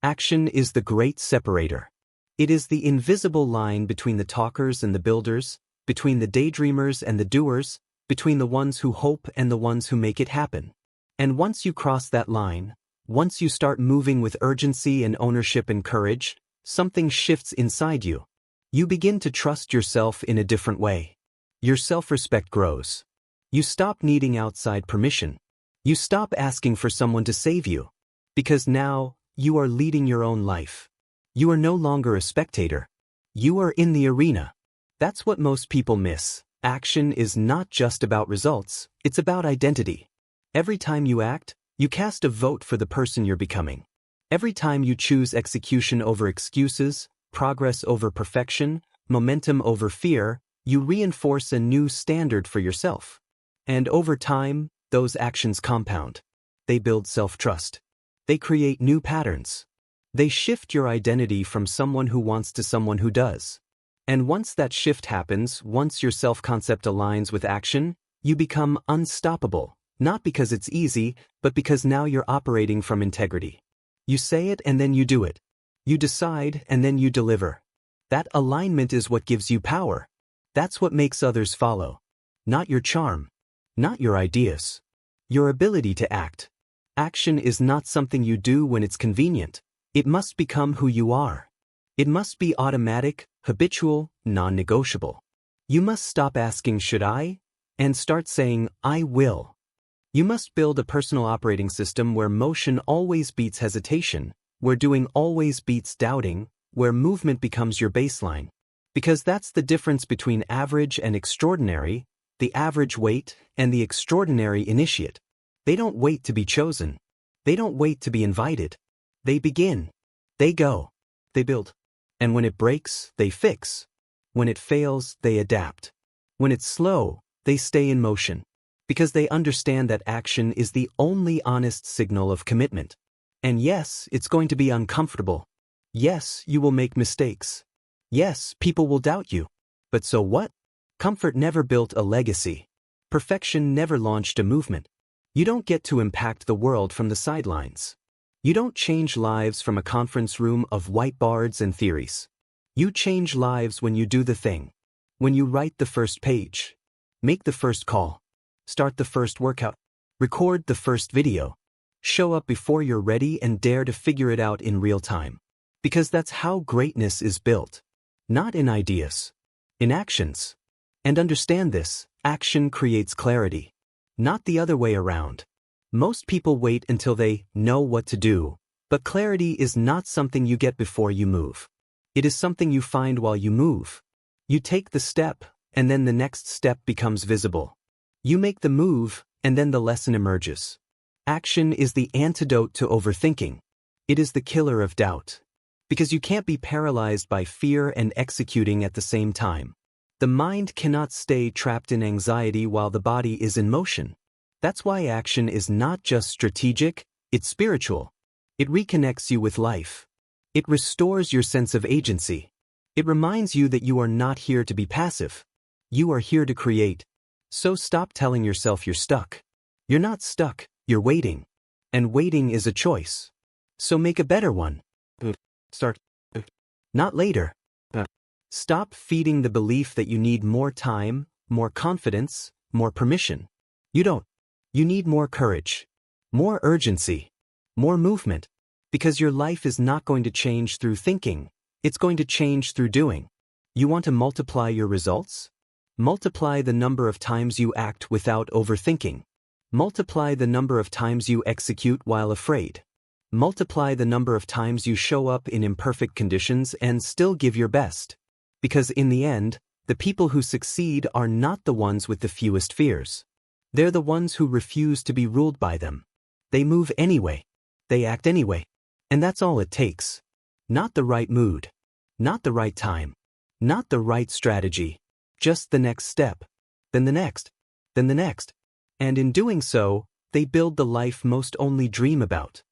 Action is the great separator. It is the invisible line between the talkers and the builders, between the daydreamers and the doers, between the ones who hope and the ones who make it happen. And once you cross that line, once you start moving with urgency and ownership and courage, something shifts inside you. You begin to trust yourself in a different way. Your self-respect grows. You stop needing outside permission. You stop asking for someone to save you. Because now, you are leading your own life. You are no longer a spectator. You are in the arena. That's what most people miss. Action is not just about results, it's about identity. Every time you act, you cast a vote for the person you're becoming. Every time you choose execution over excuses, progress over perfection, momentum over fear, you reinforce a new standard for yourself. And over time, those actions compound. They build self-trust. They create new patterns. They shift your identity from someone who wants to someone who does. And once that shift happens, once your self-concept aligns with action, you become unstoppable, not because it's easy, but because now you're operating from integrity. You say it and then you do it. You decide and then you deliver. That alignment is what gives you power. That's what makes others follow. Not your charm. Not your ideas. Your ability to act. Action is not something you do when it's convenient. It must become who you are. It must be automatic, habitual, non-negotiable. You must stop asking, should I? And start saying, I will. You must build a personal operating system where motion always beats hesitation, where doing always beats doubting, where movement becomes your baseline. Because that's the difference between average and extraordinary, the average wait and the extraordinary initiate. They don't wait to be chosen. They don't wait to be invited. They begin. They go. They build. And when it breaks, they fix. When it fails, they adapt. When it's slow, they stay in motion. Because they understand that action is the only honest signal of commitment. And yes, it's going to be uncomfortable. Yes, you will make mistakes. Yes, people will doubt you. But so what? Comfort never built a legacy. Perfection never launched a movement. You don't get to impact the world from the sidelines. You don't change lives from a conference room of whiteboards and theories. You change lives when you do the thing. When you write the first page. Make the first call. Start the first workout. Record the first video. Show up before you're ready and dare to figure it out in real time. Because that's how greatness is built. Not in ideas. In actions. And understand this, action creates clarity. Not the other way around. Most people wait until they know what to do, but clarity is not something you get before you move. It is something you find while you move. You take the step, and then the next step becomes visible. You make the move, and then the lesson emerges. Action is the antidote to overthinking. It is the killer of doubt. Because you can't be paralyzed by fear and executing at the same time. The mind cannot stay trapped in anxiety while the body is in motion. That's why action is not just strategic, it's spiritual. It reconnects you with life. It restores your sense of agency. It reminds you that you are not here to be passive. You are here to create. So stop telling yourself you're stuck. You're not stuck, you're waiting. And waiting is a choice. So make a better one. Start. Not later. Stop feeding the belief that you need more time, more confidence, more permission. You don't. You need more courage, more urgency, more movement. Because your life is not going to change through thinking. It's going to change through doing. You want to multiply your results? Multiply the number of times you act without overthinking. Multiply the number of times you execute while afraid. Multiply the number of times you show up in imperfect conditions and still give your best. Because in the end, the people who succeed are not the ones with the fewest fears. They're the ones who refuse to be ruled by them. They move anyway. They act anyway. And that's all it takes. Not the right mood. Not the right time. Not the right strategy. Just the next step. Then the next. Then the next. And in doing so, they build the life most only dream about.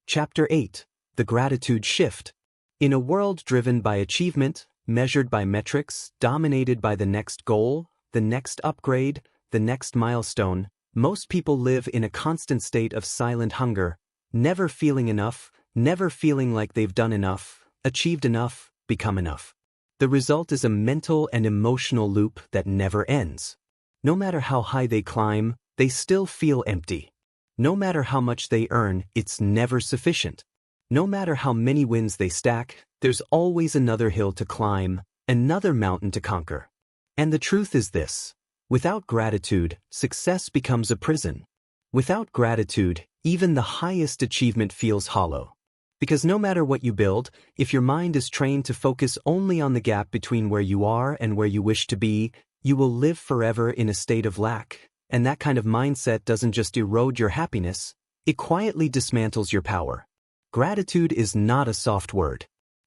Chapter 8. The Gratitude Shift. In a world driven by achievement, measured by metrics, dominated by the next goal, the next upgrade, the next milestone, most people live in a constant state of silent hunger, never feeling enough, never feeling like they've done enough, achieved enough, become enough. The result is a mental and emotional loop that never ends. No matter how high they climb, they still feel empty. No matter how much they earn, it's never sufficient. No matter how many wins they stack, there's always another hill to climb, another mountain to conquer. And the truth is this: without gratitude, success becomes a prison. Without gratitude, even the highest achievement feels hollow. Because no matter what you build, if your mind is trained to focus only on the gap between where you are and where you wish to be, you will live forever in a state of lack. And that kind of mindset doesn't just erode your happiness, it quietly dismantles your power. Gratitude is not a soft word.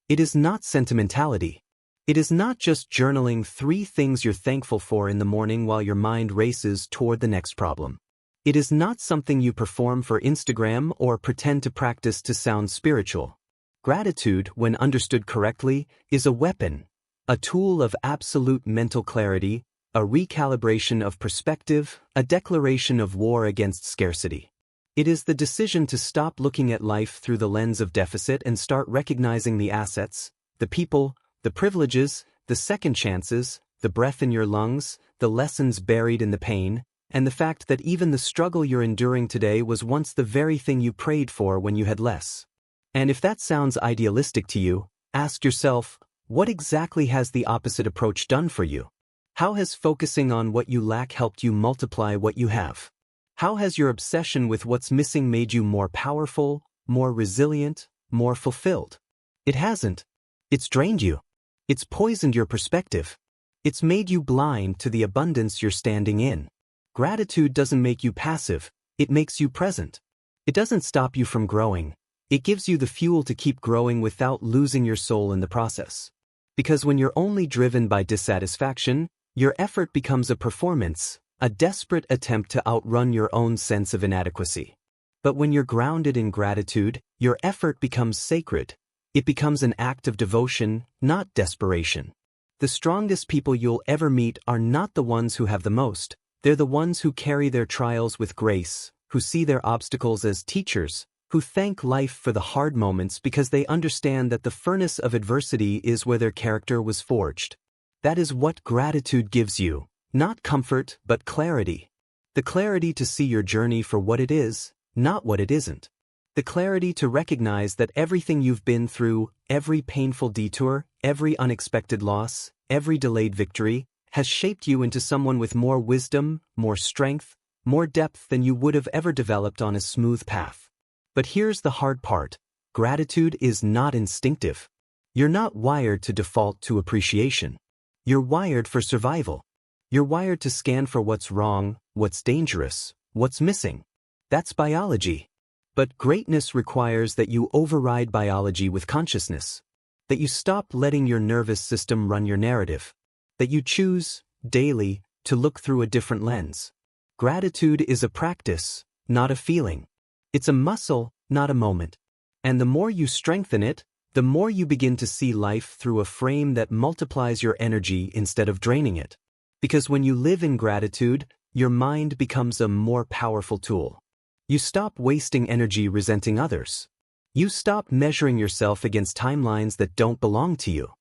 It is not sentimentality. It is not just journaling 3 things you're thankful for in the morning while your mind races toward the next problem. It is not something you perform for Instagram or pretend to practice to sound spiritual. Gratitude, when understood correctly, is a weapon, a tool of absolute mental clarity, a recalibration of perspective, a declaration of war against scarcity. It is the decision to stop looking at life through the lens of deficit and start recognizing the assets, the people, the privileges, the second chances, the breath in your lungs, the lessons buried in the pain, and the fact that even the struggle you're enduring today was once the very thing you prayed for when you had less. And if that sounds idealistic to you, ask yourself, what exactly has the opposite approach done for you? How has focusing on what you lack helped you multiply what you have? How has your obsession with what's missing made you more powerful, more resilient, more fulfilled? It hasn't. It's drained you. It's poisoned your perspective. It's made you blind to the abundance you're standing in. Gratitude doesn't make you passive, it makes you present. It doesn't stop you from growing. It gives you the fuel to keep growing without losing your soul in the process. Because when you're only driven by dissatisfaction, your effort becomes a performance, a desperate attempt to outrun your own sense of inadequacy. But when you're grounded in gratitude, your effort becomes sacred. It becomes an act of devotion, not desperation. The strongest people you'll ever meet are not the ones who have the most. They're the ones who carry their trials with grace, who see their obstacles as teachers, who thank life for the hard moments because they understand that the furnace of adversity is where their character was forged. That is what gratitude gives you, not comfort but clarity. The clarity to see your journey for what it is, not what it isn't. The clarity to recognize that everything you've been through, every painful detour, every unexpected loss, every delayed victory, has shaped you into someone with more wisdom, more strength, more depth than you would have ever developed on a smooth path. But here's the hard part: gratitude is not instinctive. You're not wired to default to appreciation. You're wired for survival. You're wired to scan for what's wrong, what's dangerous, what's missing. That's biology. But greatness requires that you override biology with consciousness. That you stop letting your nervous system run your narrative. That you choose, daily, to look through a different lens. Gratitude is a practice, not a feeling. It's a muscle, not a moment. And the more you strengthen it, the more you begin to see life through a frame that multiplies your energy instead of draining it. Because when you live in gratitude, your mind becomes a more powerful tool. You stop wasting energy resenting others. You stop measuring yourself against timelines that don't belong to you.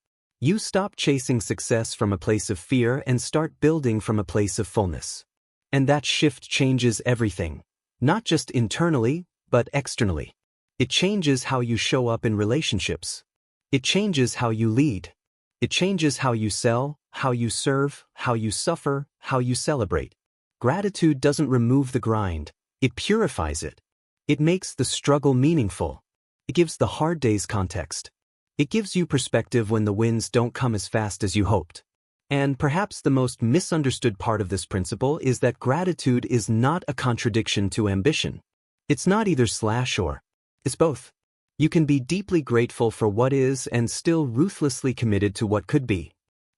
You stop chasing success from a place of fear and start building from a place of fullness. And that shift changes everything, not just internally, but externally. It changes how you show up in relationships. It changes how you lead. It changes how you sell, how you serve, how you suffer, how you celebrate. Gratitude doesn't remove the grind, it purifies it. It makes the struggle meaningful. It gives the hard days context. It gives you perspective when the wins don't come as fast as you hoped. And perhaps the most misunderstood part of this principle is that gratitude is not a contradiction to ambition. It's not either slash or. It's both. You can be deeply grateful for what is and still ruthlessly committed to what could be.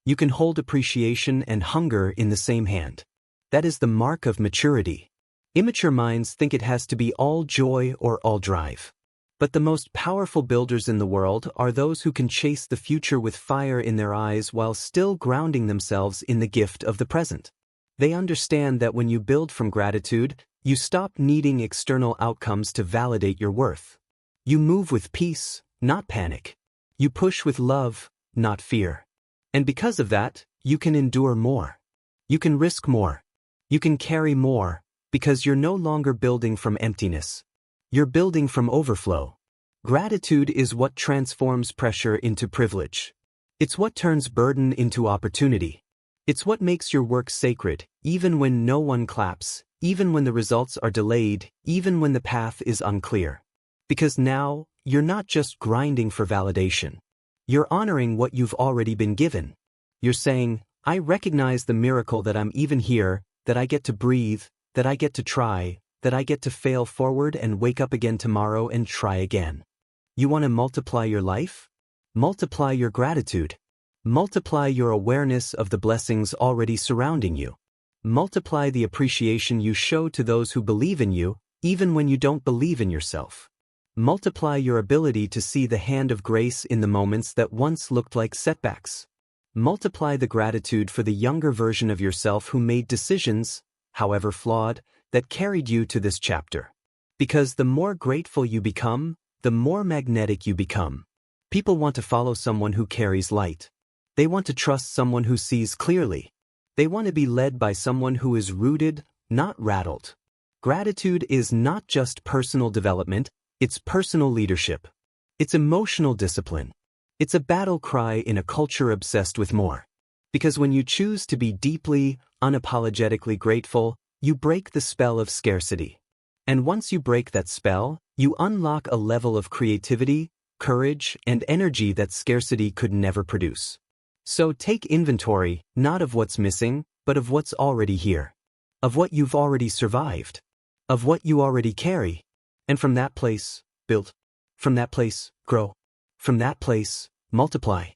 You can hold appreciation and hunger in the same hand. That is the mark of maturity. Immature minds think it has to be all joy or all drive. But the most powerful builders in the world are those who can chase the future with fire in their eyes while still grounding themselves in the gift of the present. They understand that when you build from gratitude, you stop needing external outcomes to validate your worth. You move with peace, not panic. You push with love, not fear. And because of that, you can endure more. You can risk more. You can carry more, because you're no longer building from emptiness. You're building from overflow. Gratitude is what transforms pressure into privilege. It's what turns burden into opportunity. It's what makes your work sacred, even when no one claps, even when the results are delayed, even when the path is unclear. Because now, you're not just grinding for validation. You're honoring what you've already been given. You're saying, I recognize the miracle that I'm even here, that I get to breathe, that I get to try, that I get to fail forward and wake up again tomorrow and try again. You want to multiply your life? Multiply your gratitude. Multiply your awareness of the blessings already surrounding you. Multiply the appreciation you show to those who believe in you, even when you don't believe in yourself. Multiply your ability to see the hand of grace in the moments that once looked like setbacks. Multiply the gratitude for the younger version of yourself who made decisions, however flawed, that carried you to this chapter. Because the more grateful you become, the more magnetic you become. People want to follow someone who carries light. They want to trust someone who sees clearly. They want to be led by someone who is rooted, not rattled. Gratitude is not just personal development, it's personal leadership. It's emotional discipline. It's a battle cry in a culture obsessed with more. Because when you choose to be deeply, unapologetically grateful, you break the spell of scarcity. And once you break that spell, you unlock a level of creativity, courage, and energy that scarcity could never produce. So take inventory, not of what's missing, but of what's already here. Of what you've already survived. Of what you already carry. And from that place, build. From that place, grow. From that place, multiply.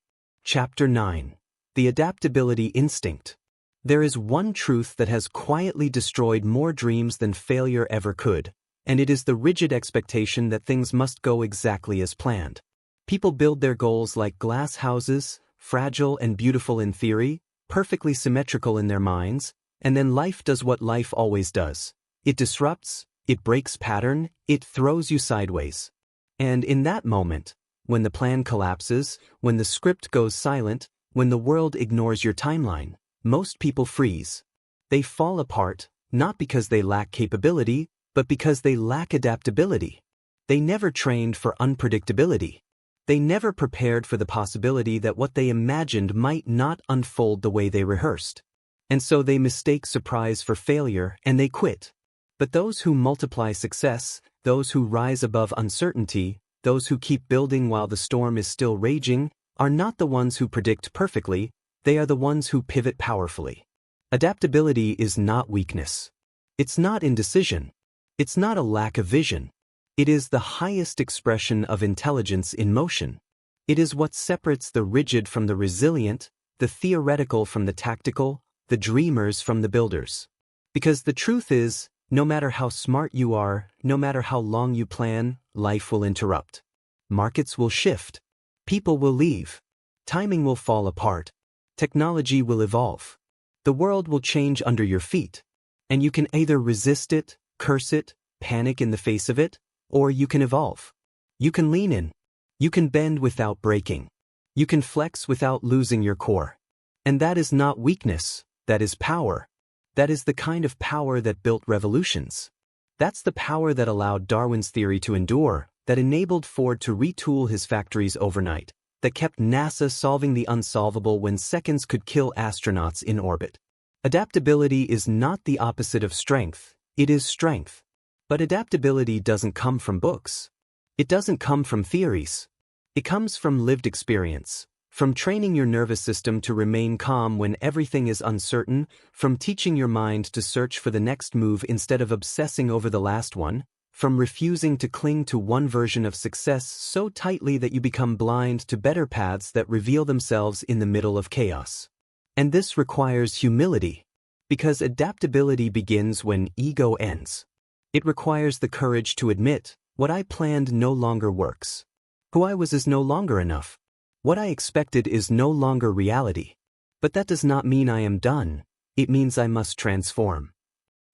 Chapter 9. The Adaptability Instinct. There is one truth that has quietly destroyed more dreams than failure ever could, and it is the rigid expectation that things must go exactly as planned. People build their goals like glass houses, fragile and beautiful in theory, perfectly symmetrical in their minds, and then life does what life always does. It disrupts, it breaks pattern, it throws you sideways. And in that moment, when the plan collapses, when the script goes silent, when the world ignores your timeline, most people freeze. They fall apart, not because they lack capability, but because they lack adaptability. They never trained for unpredictability. They never prepared for the possibility that what they imagined might not unfold the way they rehearsed. And so they mistake surprise for failure and they quit. But those who multiply success, those who rise above uncertainty, those who keep building while the storm is still raging, are not the ones who predict perfectly, they are the ones who pivot powerfully. Adaptability is not weakness. It's not indecision. It's not a lack of vision. It is the highest expression of intelligence in motion. It is what separates the rigid from the resilient, the theoretical from the tactical, the dreamers from the builders. Because the truth is, no matter how smart you are, no matter how long you plan, life will interrupt. Markets will shift. People will leave. Timing will fall apart. Technology will evolve. The world will change under your feet. And you can either resist it, curse it, panic in the face of it, or you can evolve. You can lean in. You can bend without breaking. You can flex without losing your core. And that is not weakness, that is power. That is the kind of power that built revolutions. That's the power that allowed Darwin's theory to endure, that enabled Ford to retool his factories overnight, that kept NASA solving the unsolvable when seconds could kill astronauts in orbit. Adaptability is not the opposite of strength, it is strength. But adaptability doesn't come from books. It doesn't come from theories. It comes from lived experience, from training your nervous system to remain calm when everything is uncertain, from teaching your mind to search for the next move instead of obsessing over the last one, from refusing to cling to one version of success so tightly that you become blind to better paths that reveal themselves in the middle of chaos. And this requires humility, because adaptability begins when ego ends. It requires the courage to admit, what I planned no longer works. Who I was is no longer enough. What I expected is no longer reality. But that does not mean I am done, it means I must transform.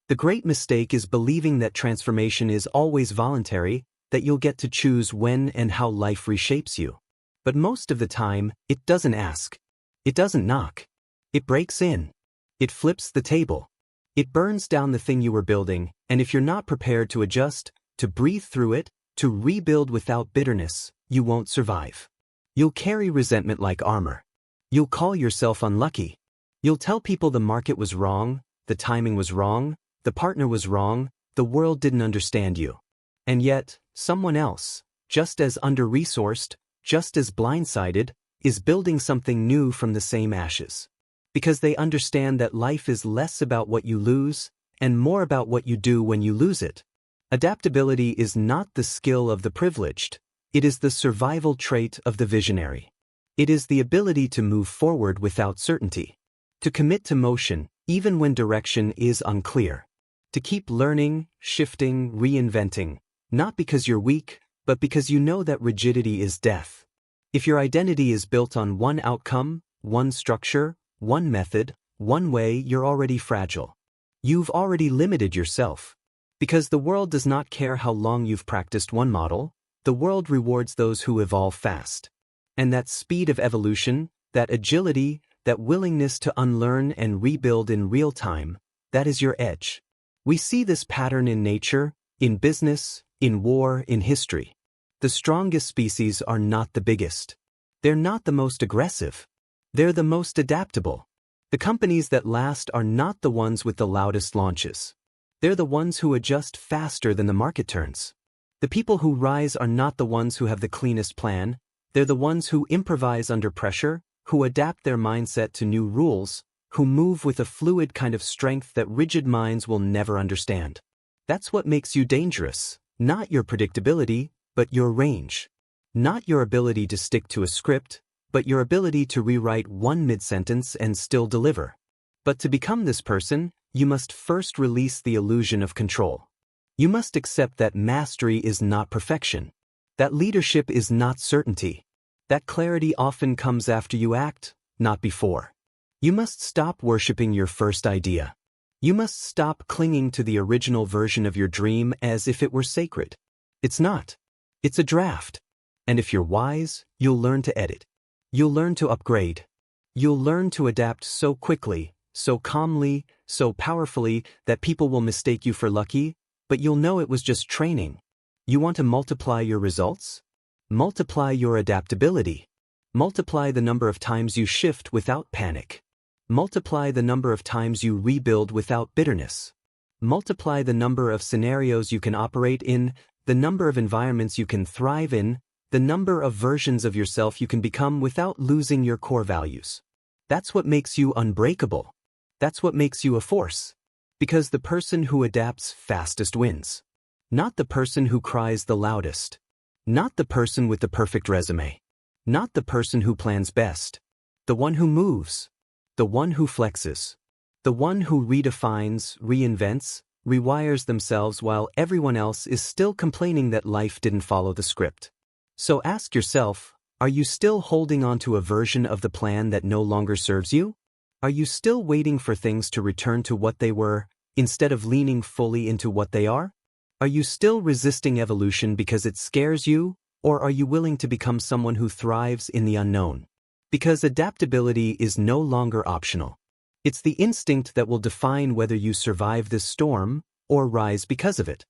The great mistake is believing that transformation is always voluntary, that you'll get to choose when and how life reshapes you. But most of the time, it doesn't ask. It doesn't knock. It breaks in. It flips the table. It burns down the thing you were building, and if you're not prepared to adjust, to breathe through it, to rebuild without bitterness, you won't survive. You'll carry resentment like armor. You'll call yourself unlucky. You'll tell people the market was wrong, the timing was wrong, the partner was wrong, the world didn't understand you. And yet, someone else, just as under-resourced, just as blindsided, is building something new from the same ashes. Because they understand that life is less about what you lose, and more about what you do when you lose it. Adaptability is not the skill of the privileged, it is the survival trait of the visionary. It is the ability to move forward without certainty. To commit to motion, even when direction is unclear. To keep learning, shifting, reinventing, not because you're weak, but because you know that rigidity is death. If your identity is built on one outcome, one structure, one method, one way, you're already fragile. You've already limited yourself. Because the world does not care how long you've practiced one model, the world rewards those who evolve fast. And that speed of evolution, that agility, that willingness to unlearn and rebuild in real time, that is your edge. We see this pattern in nature, in business, in war, in history. The strongest species are not the biggest. They're not the most aggressive. They're the most adaptable. The companies that last are not the ones with the loudest launches. They're the ones who adjust faster than the market turns. The people who rise are not the ones who have the cleanest plan. They're the ones who improvise under pressure, who adapt their mindset to new rules, who move with a fluid kind of strength that rigid minds will never understand. That's what makes you dangerous, not your predictability, but your range. Not your ability to stick to a script, but your ability to rewrite one mid-sentence and still deliver. But to become this person, you must first release the illusion of control. You must accept that mastery is not perfection, that leadership is not certainty, that clarity often comes after you act, not before. You must stop worshiping your first idea. You must stop clinging to the original version of your dream as if it were sacred. It's not. It's a draft. And if you're wise, you'll learn to edit. You'll learn to upgrade. You'll learn to adapt so quickly, so calmly, so powerfully that people will mistake you for lucky, but you'll know it was just training. You want to multiply your results? Multiply your adaptability. Multiply the number of times you shift without panic. Multiply the number of times you rebuild without bitterness. Multiply the number of scenarios you can operate in, the number of environments you can thrive in, the number of versions of yourself you can become without losing your core values. That's what makes you unbreakable. That's what makes you a force. Because the person who adapts fastest wins. Not the person who cries the loudest. Not the person with the perfect resume. Not the person who plans best. The one who moves. The one who flexes. The one who redefines, reinvents, rewires themselves while everyone else is still complaining that life didn't follow the script. So ask yourself, are you still holding on to a version of the plan that no longer serves you? Are you still waiting for things to return to what they were, instead of leaning fully into what they are? Are you still resisting evolution because it scares you, or are you willing to become someone who thrives in the unknown? Because adaptability is no longer optional. It's the instinct that will define whether you survive this storm, or rise because of it.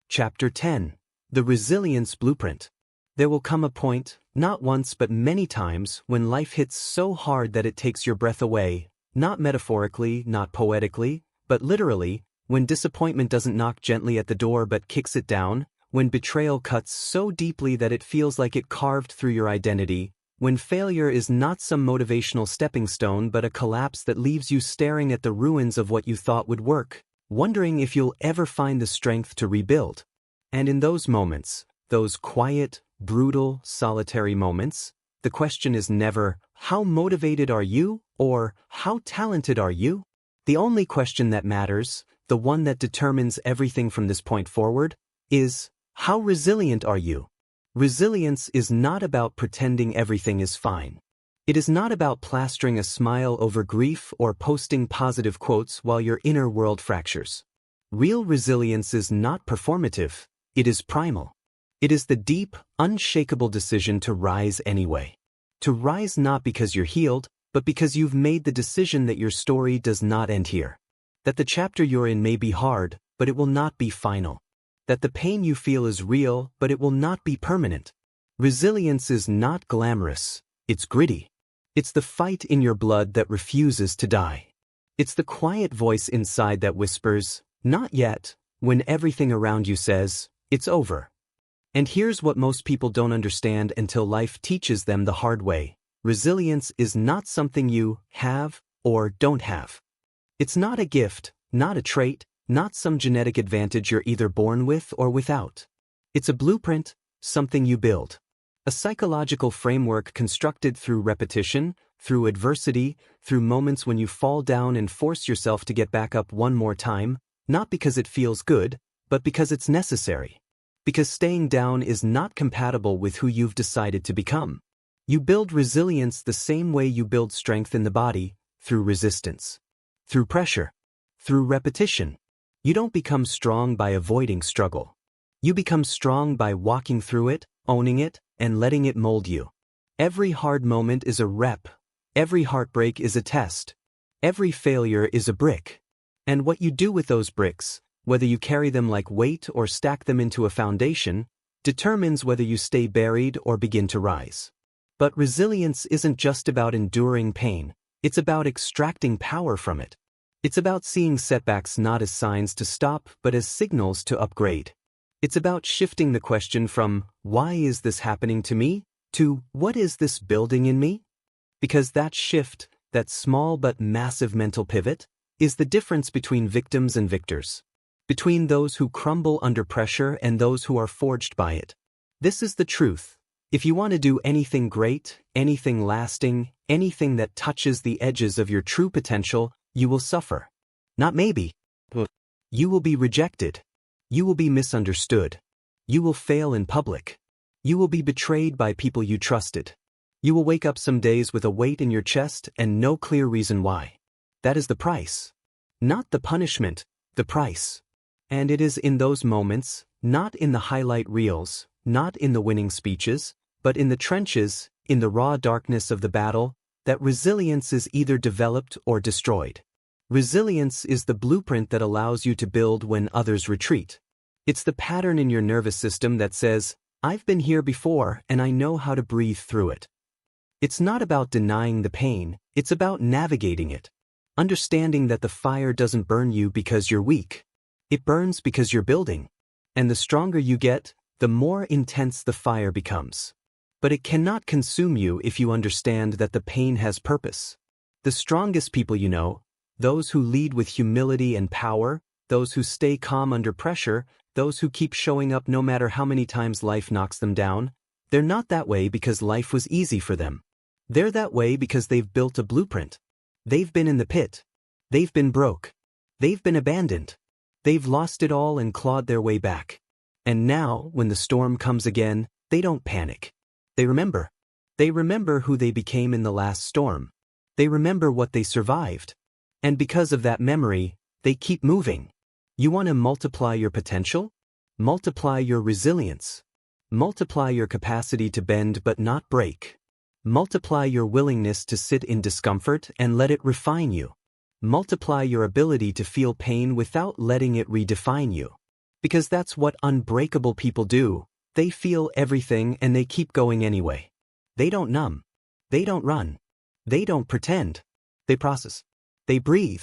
Chapter 10. The Resilience Blueprint. There will come a point, not once but many times, when life hits so hard that it takes your breath away, not metaphorically, not poetically, but literally, when disappointment doesn't knock gently at the door but kicks it down, when betrayal cuts so deeply that it feels like it carved through your identity, when failure is not some motivational stepping stone but a collapse that leaves you staring at the ruins of what you thought would work, wondering if you'll ever find the strength to rebuild. And in those moments, those quiet, brutal, solitary moments, the question is never, how motivated are you, or how talented are you? The only question that matters, the one that determines everything from this point forward, is, how resilient are you? Resilience is not about pretending everything is fine. It is not about plastering a smile over grief or posting positive quotes while your inner world fractures. Real resilience is not performative, it is primal. It is the deep, unshakable decision to rise anyway. To rise not because you're healed, but because you've made the decision that your story does not end here. That the chapter you're in may be hard, but it will not be final. That the pain you feel is real, but it will not be permanent. Resilience is not glamorous, it's gritty. It's the fight in your blood that refuses to die. It's the quiet voice inside that whispers, "Not yet," when everything around you says, "It's over." And here's what most people don't understand until life teaches them the hard way. Resilience is not something you have or don't have. It's not a gift, not a trait, not some genetic advantage you're either born with or without. It's a blueprint, something you build. A psychological framework constructed through repetition, through adversity, through moments when you fall down and force yourself to get back up one more time, not because it feels good, but because it's necessary. Because staying down is not compatible with who you've decided to become. You build resilience the same way you build strength in the body, through resistance. Through pressure. Through repetition. You don't become strong by avoiding struggle. You become strong by walking through it, owning it, and letting it mold you. Every hard moment is a rep. Every heartbreak is a test. Every failure is a brick. And what you do with those bricks, whether you carry them like weight or stack them into a foundation, determines whether you stay buried or begin to rise. But resilience isn't just about enduring pain, it's about extracting power from it. It's about seeing setbacks not as signs to stop but as signals to upgrade. It's about shifting the question from, "Why is this happening to me?" to, "What is this building in me?" Because that shift, that small but massive mental pivot, is the difference between victims and victors. Between those who crumble under pressure and those who are forged by it. This is the truth. If you want to do anything great, anything lasting, anything that touches the edges of your true potential, you will suffer. Not maybe. You will be rejected. You will be misunderstood. You will fail in public. You will be betrayed by people you trusted. You will wake up some days with a weight in your chest and no clear reason why. That is the price. Not the punishment, the price. And it is in those moments, not in the highlight reels, not in the winning speeches, but in the trenches, in the raw darkness of the battle, that resilience is either developed or destroyed. Resilience is the blueprint that allows you to build when others retreat. It's the pattern in your nervous system that says, "I've been here before and I know how to breathe through it." It's not about denying the pain, it's about navigating it. Understanding that the fire doesn't burn you because you're weak. It burns because you're building. And the stronger you get, the more intense the fire becomes. But it cannot consume you if you understand that the pain has purpose. The strongest people you know, those who lead with humility and power, those who stay calm under pressure, those who keep showing up no matter how many times life knocks them down, they're not that way because life was easy for them. They're that way because they've built a blueprint. They've been in the pit. They've been broke. They've been abandoned. They've lost it all and clawed their way back. And now, when the storm comes again, they don't panic. They remember. They remember who they became in the last storm. They remember what they survived. And because of that memory, they keep moving. You want to multiply your potential? Multiply your resilience. Multiply your capacity to bend but not break. Multiply your willingness to sit in discomfort and let it refine you. Multiply your ability to feel pain without letting it redefine you. Because that's what unbreakable people do. They feel everything and they keep going anyway. They don't numb. They don't run. They don't pretend. They process. They breathe.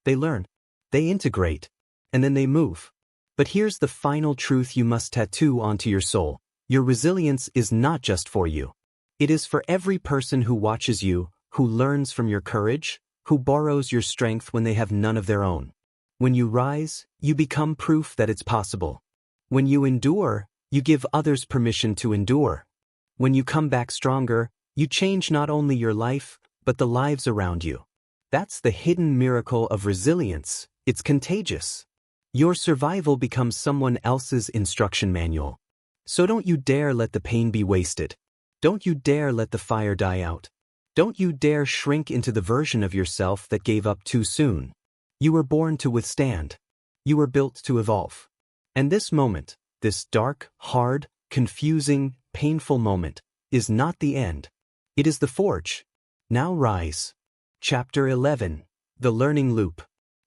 They learn. They integrate. And then they move. But here's the final truth you must tattoo onto your soul. Your resilience is not just for you. It is for every person who watches you, who learns from your courage, who borrows your strength when they have none of their own. When you rise, you become proof that it's possible. When you endure, you give others permission to endure. When you come back stronger, you change not only your life, but the lives around you. That's the hidden miracle of resilience. It's contagious. Your survival becomes someone else's instruction manual. So don't you dare let the pain be wasted. Don't you dare let the fire die out. Don't you dare shrink into the version of yourself that gave up too soon. You were born to withstand. You were built to evolve. And this moment, this dark, hard, confusing, painful moment, is not the end. It is the forge. Now rise. Chapter 11. The Learning Loop.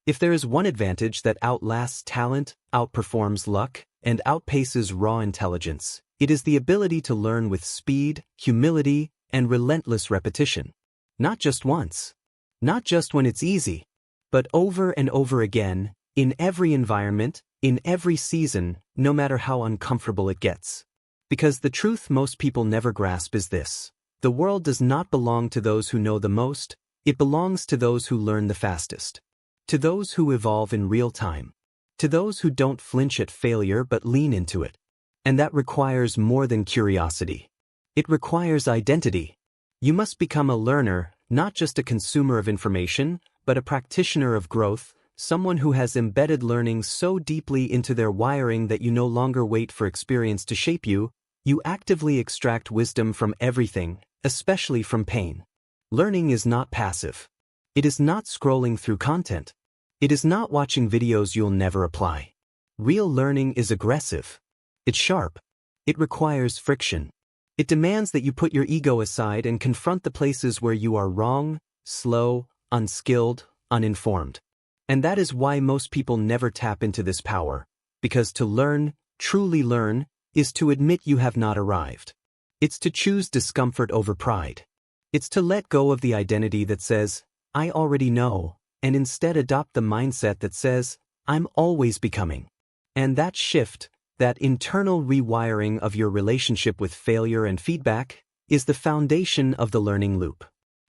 If there is one advantage that outlasts talent, outperforms luck, and outpaces raw intelligence, it is the ability to learn with speed, humility, and relentless repetition. Not just once. Not just when it's easy. But over and over again, in every environment, in every season, no matter how uncomfortable it gets. Because the truth most people never grasp is this: the world does not belong to those who know the most, it belongs to those who learn the fastest. To those who evolve in real time. To those who don't flinch at failure but lean into it. And that requires more than curiosity. It requires identity. You must become a learner, not just a consumer of information, but a practitioner of growth, someone who has embedded learning so deeply into their wiring that you no longer wait for experience to shape you, you actively extract wisdom from everything, especially from pain. Learning is not passive. It is not scrolling through content. It is not watching videos you'll never apply. Real learning is aggressive. It's sharp. It requires friction. It demands that you put your ego aside and confront the places where you are wrong, slow, unskilled, uninformed. And that is why most people never tap into this power, because to learn, truly learn, is to admit you have not arrived. It's to choose discomfort over pride. It's to let go of the identity that says, I already know, and instead adopt the mindset that says, I'm always becoming. And that shift, that internal rewiring of your relationship with failure and feedback, is the foundation of the learning loop.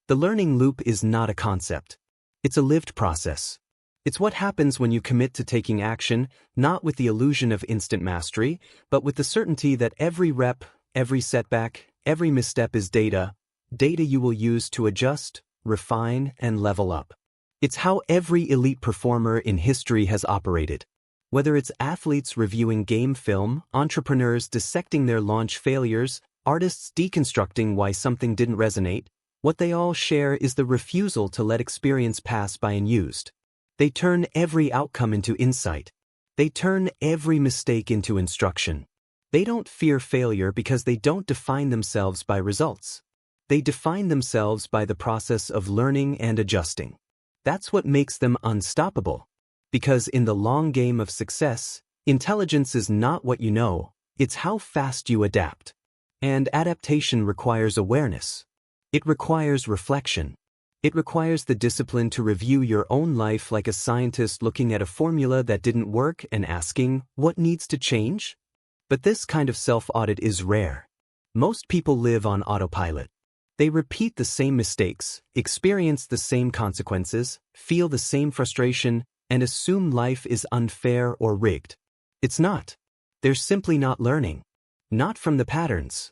The learning loop is not a concept. It's a lived process. It's what happens when you commit to taking action, not with the illusion of instant mastery, but with the certainty that every rep, every setback, every misstep is data you will use to adjust, refine, and level up. It's how every elite performer in history has operated. Whether it's athletes reviewing game film, entrepreneurs dissecting their launch failures, artists deconstructing why something didn't resonate, what they all share is the refusal to let experience pass by unused. They turn every outcome into insight. They turn every mistake into instruction. They don't fear failure because they don't define themselves by results. They define themselves by the process of learning and adjusting. That's what makes them unstoppable. Because in the long game of success, intelligence is not what you know, it's how fast you adapt. And adaptation requires awareness. It requires reflection. It requires the discipline to review your own life like a scientist looking at a formula that didn't work and asking, what needs to change? But this kind of self-audit is rare. Most people live on autopilot. They repeat the same mistakes, experience the same consequences, feel the same frustration, and assume life is unfair or rigged. It's not. They're simply not learning. Not from the patterns.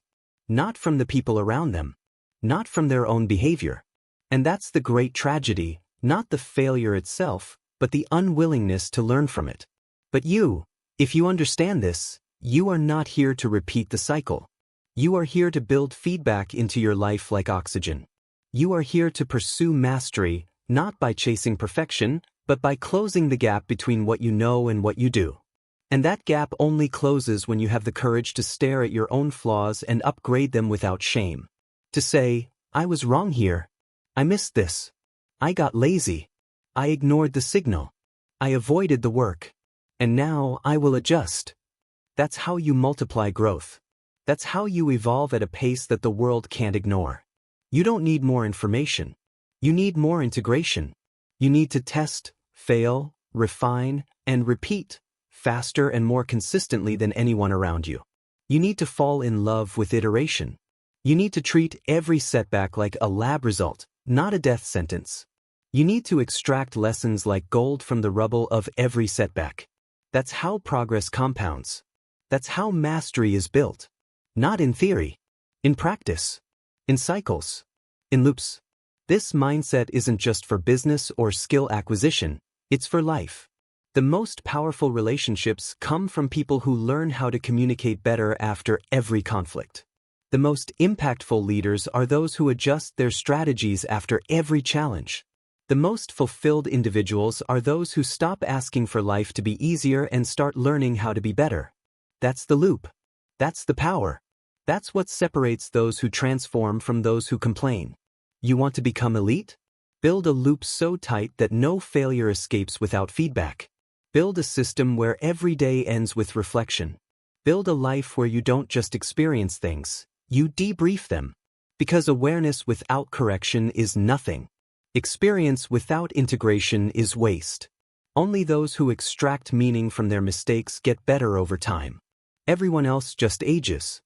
Not from the people around them. Not from their own behavior. And that's the great tragedy, not the failure itself, but the unwillingness to learn from it. But you, if you understand this, you are not here to repeat the cycle. You are here to build feedback into your life like oxygen. You are here to pursue mastery, not by chasing perfection, but by closing the gap between what you know and what you do. And that gap only closes when you have the courage to stare at your own flaws and upgrade them without shame. To say, I was wrong here. I missed this. I got lazy. I ignored the signal. I avoided the work. And now I will adjust. That's how you multiply growth. That's how you evolve at a pace that the world can't ignore. You don't need more information. You need more integration. You need to test, fail, refine, and repeat, faster and more consistently than anyone around you. You need to fall in love with iteration. You need to treat every setback like a lab result, not a death sentence. You need to extract lessons like gold from the rubble of every setback. That's how progress compounds. That's how mastery is built. Not in theory. In practice. In cycles. In loops. This mindset isn't just for business or skill acquisition, it's for life. The most powerful relationships come from people who learn how to communicate better after every conflict. The most impactful leaders are those who adjust their strategies after every challenge. The most fulfilled individuals are those who stop asking for life to be easier and start learning how to be better. That's the loop. That's the power. That's what separates those who transform from those who complain. You want to become elite? Build a loop so tight that no failure escapes without feedback. Build a system where every day ends with reflection. Build a life where you don't just experience things, you debrief them. Because awareness without correction is nothing. Experience without integration is waste. Only those who extract meaning from their mistakes get better over time. Everyone else just ages.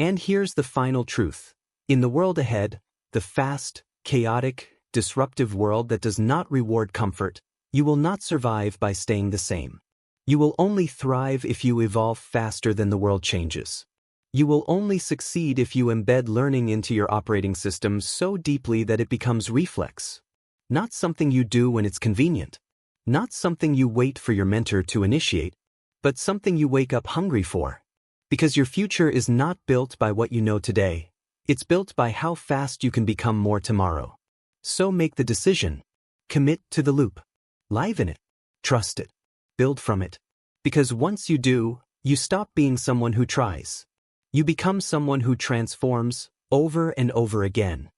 And here's the final truth. In the world ahead, the fast, chaotic, disruptive world that does not reward comfort, you will not survive by staying the same. You will only thrive if you evolve faster than the world changes. You will only succeed if you embed learning into your operating system so deeply that it becomes reflex. Not something you do when it's convenient. Not something you wait for your mentor to initiate, but something you wake up hungry for. Because your future is not built by what you know today. It's built by how fast you can become more tomorrow. So make the decision. Commit to the loop. Liven it. Trust it. Build from it. Because once you do, you stop being someone who tries. You become someone who transforms over and over again.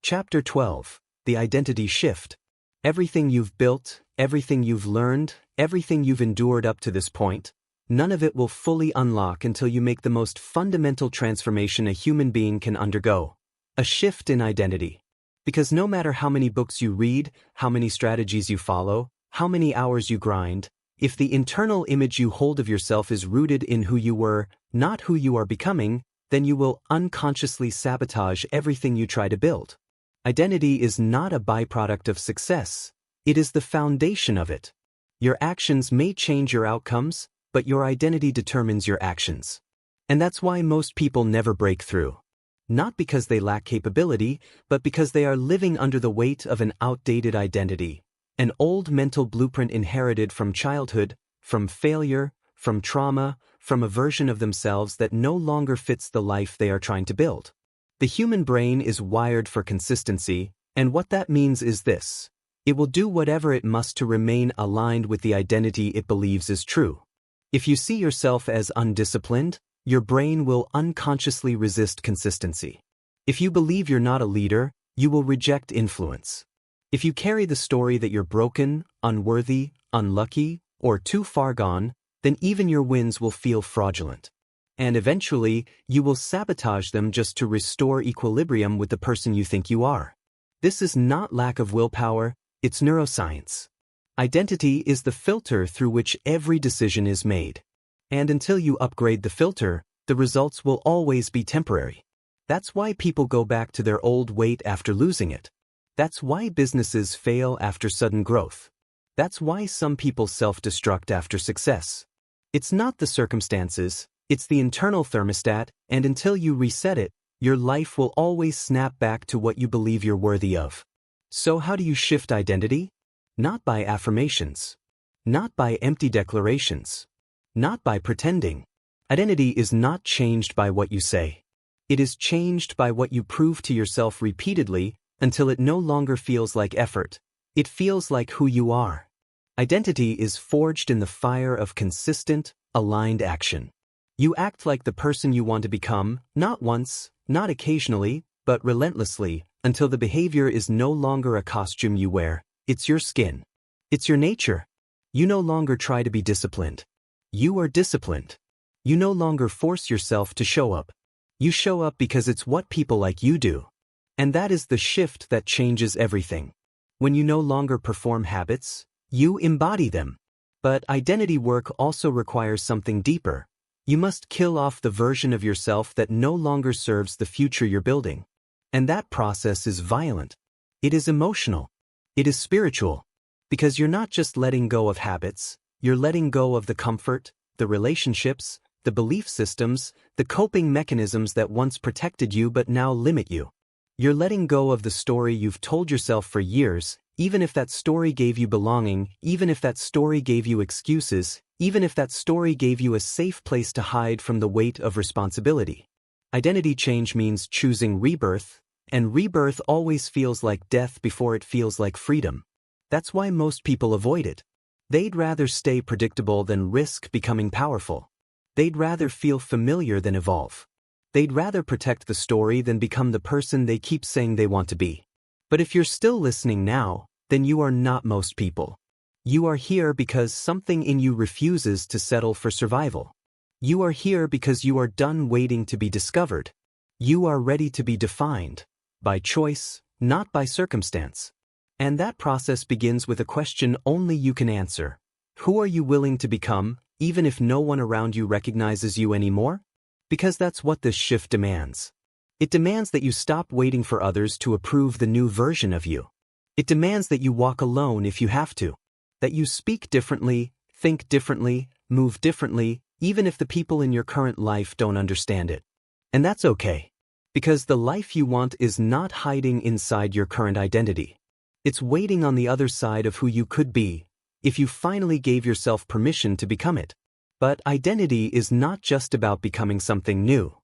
Chapter 12. The Identity Shift. Everything you've built, everything you've learned, everything you've endured up to this point, none of it will fully unlock until you make the most fundamental transformation a human being can undergo. A shift in identity. Because no matter how many books you read, how many strategies you follow, how many hours you grind, if the internal image you hold of yourself is rooted in who you were, not who you are becoming, then you will unconsciously sabotage everything you try to build. Identity is not a byproduct of success. It is the foundation of it. Your actions may change your outcomes, but your identity determines your actions. And that's why most people never break through. Not because they lack capability, but because they are living under the weight of an outdated identity, an old mental blueprint inherited from childhood, from failure, from trauma, from a version of themselves that no longer fits the life they are trying to build. The human brain is wired for consistency, and what that means is this. It will do whatever it must to remain aligned with the identity it believes is true. If you see yourself as undisciplined, your brain will unconsciously resist consistency. If you believe you're not a leader, you will reject influence. If you carry the story that you're broken, unworthy, unlucky, or too far gone, then even your wins will feel fraudulent. And eventually, you will sabotage them just to restore equilibrium with the person you think you are. This is not lack of willpower, it's neuroscience. Identity is the filter through which every decision is made. And until you upgrade the filter, the results will always be temporary. That's why people go back to their old weight after losing it. That's why businesses fail after sudden growth. That's why some people self-destruct after success. It's not the circumstances, it's the internal thermostat, and until you reset it, your life will always snap back to what you believe you're worthy of. So how do you shift identity? Not by affirmations. Not by empty declarations. Not by pretending. Identity is not changed by what you say. It is changed by what you prove to yourself repeatedly until it no longer feels like effort. It feels like who you are. Identity is forged in the fire of consistent, aligned action. You act like the person you want to become, not once, not occasionally, but relentlessly, until the behavior is no longer a costume you wear, it's your skin. It's your nature. You no longer try to be disciplined. You are disciplined. You no longer force yourself to show up. You show up because it's what people like you do. And that is the shift that changes everything. When you no longer perform habits, you embody them. But identity work also requires something deeper. You must kill off the version of yourself that no longer serves the future you're building. And that process is violent. It is emotional. It is spiritual. Because you're not just letting go of habits, you're letting go of the comfort, the relationships, the belief systems, the coping mechanisms that once protected you but now limit you. You're letting go of the story you've told yourself for years, even if that story gave you belonging, even if that story gave you excuses, even if that story gave you a safe place to hide from the weight of responsibility. Identity change means choosing rebirth, and rebirth always feels like death before it feels like freedom. That's why most people avoid it. They'd rather stay predictable than risk becoming powerful. They'd rather feel familiar than evolve. They'd rather protect the story than become the person they keep saying they want to be. But if you're still listening now, then you are not most people. You are here because something in you refuses to settle for survival. You are here because you are done waiting to be discovered. You are ready to be defined, by choice, not by circumstance. And that process begins with a question only you can answer. Who are you willing to become, even if no one around you recognizes you anymore? Because that's what this shift demands. It demands that you stop waiting for others to approve the new version of you. It demands that you walk alone if you have to. That you speak differently, think differently, move differently, even if the people in your current life don't understand it. And that's okay. Because the life you want is not hiding inside your current identity. It's waiting on the other side of who you could be, if you finally gave yourself permission to become it. But identity is not just about becoming something new.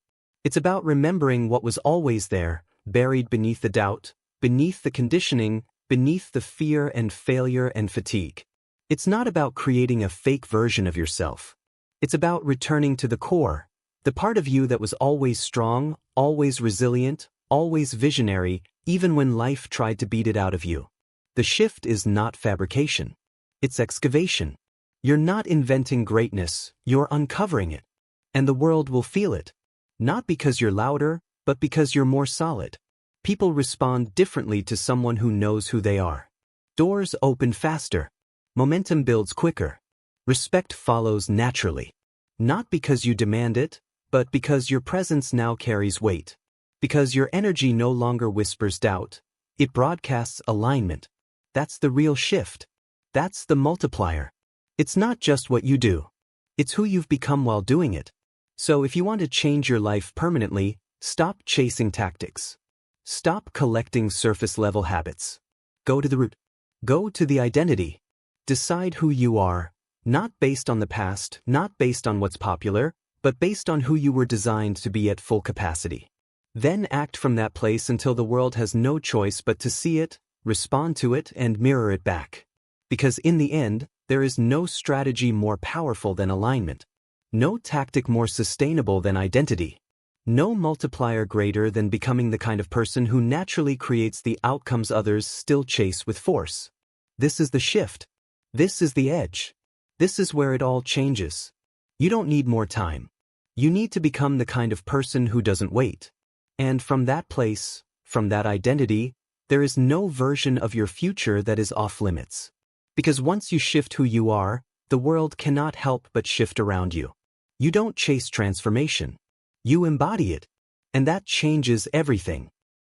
It's about remembering what was always there, buried beneath the doubt, beneath the conditioning, beneath the fear and failure and fatigue. It's not about creating a fake version of yourself. It's about returning to the core, the part of you that was always strong, always resilient, always visionary, even when life tried to beat it out of you. The shift is not fabrication. It's excavation. You're not inventing greatness, you're uncovering it. And the world will feel it. Not because you're louder, but because you're more solid. People respond differently to someone who knows who they are. Doors open faster. Momentum builds quicker. Respect follows naturally. Not because you demand it, but because your presence now carries weight. Because your energy no longer whispers doubt. It broadcasts alignment. That's the real shift. That's the multiplier. It's not just what you do. It's who you've become while doing it. So if you want to change your life permanently, stop chasing tactics. Stop collecting surface-level habits. Go to the root. Go to the identity. Decide who you are, not based on the past, not based on what's popular, but based on who you were designed to be at full capacity. Then act from that place until the world has no choice but to see it, respond to it, and mirror it back. Because in the end, there is no strategy more powerful than alignment. No tactic more sustainable than identity. No multiplier greater than becoming the kind of person who naturally creates the outcomes others still chase with force. This is the shift. This is the edge. This is where it all changes. You don't need more time. You need to become the kind of person who doesn't wait. And from that place, from that identity, there is no version of your future that is off limits. Because once you shift who you are, the world cannot help but shift around you. You don't chase transformation. You embody it. And that changes everything.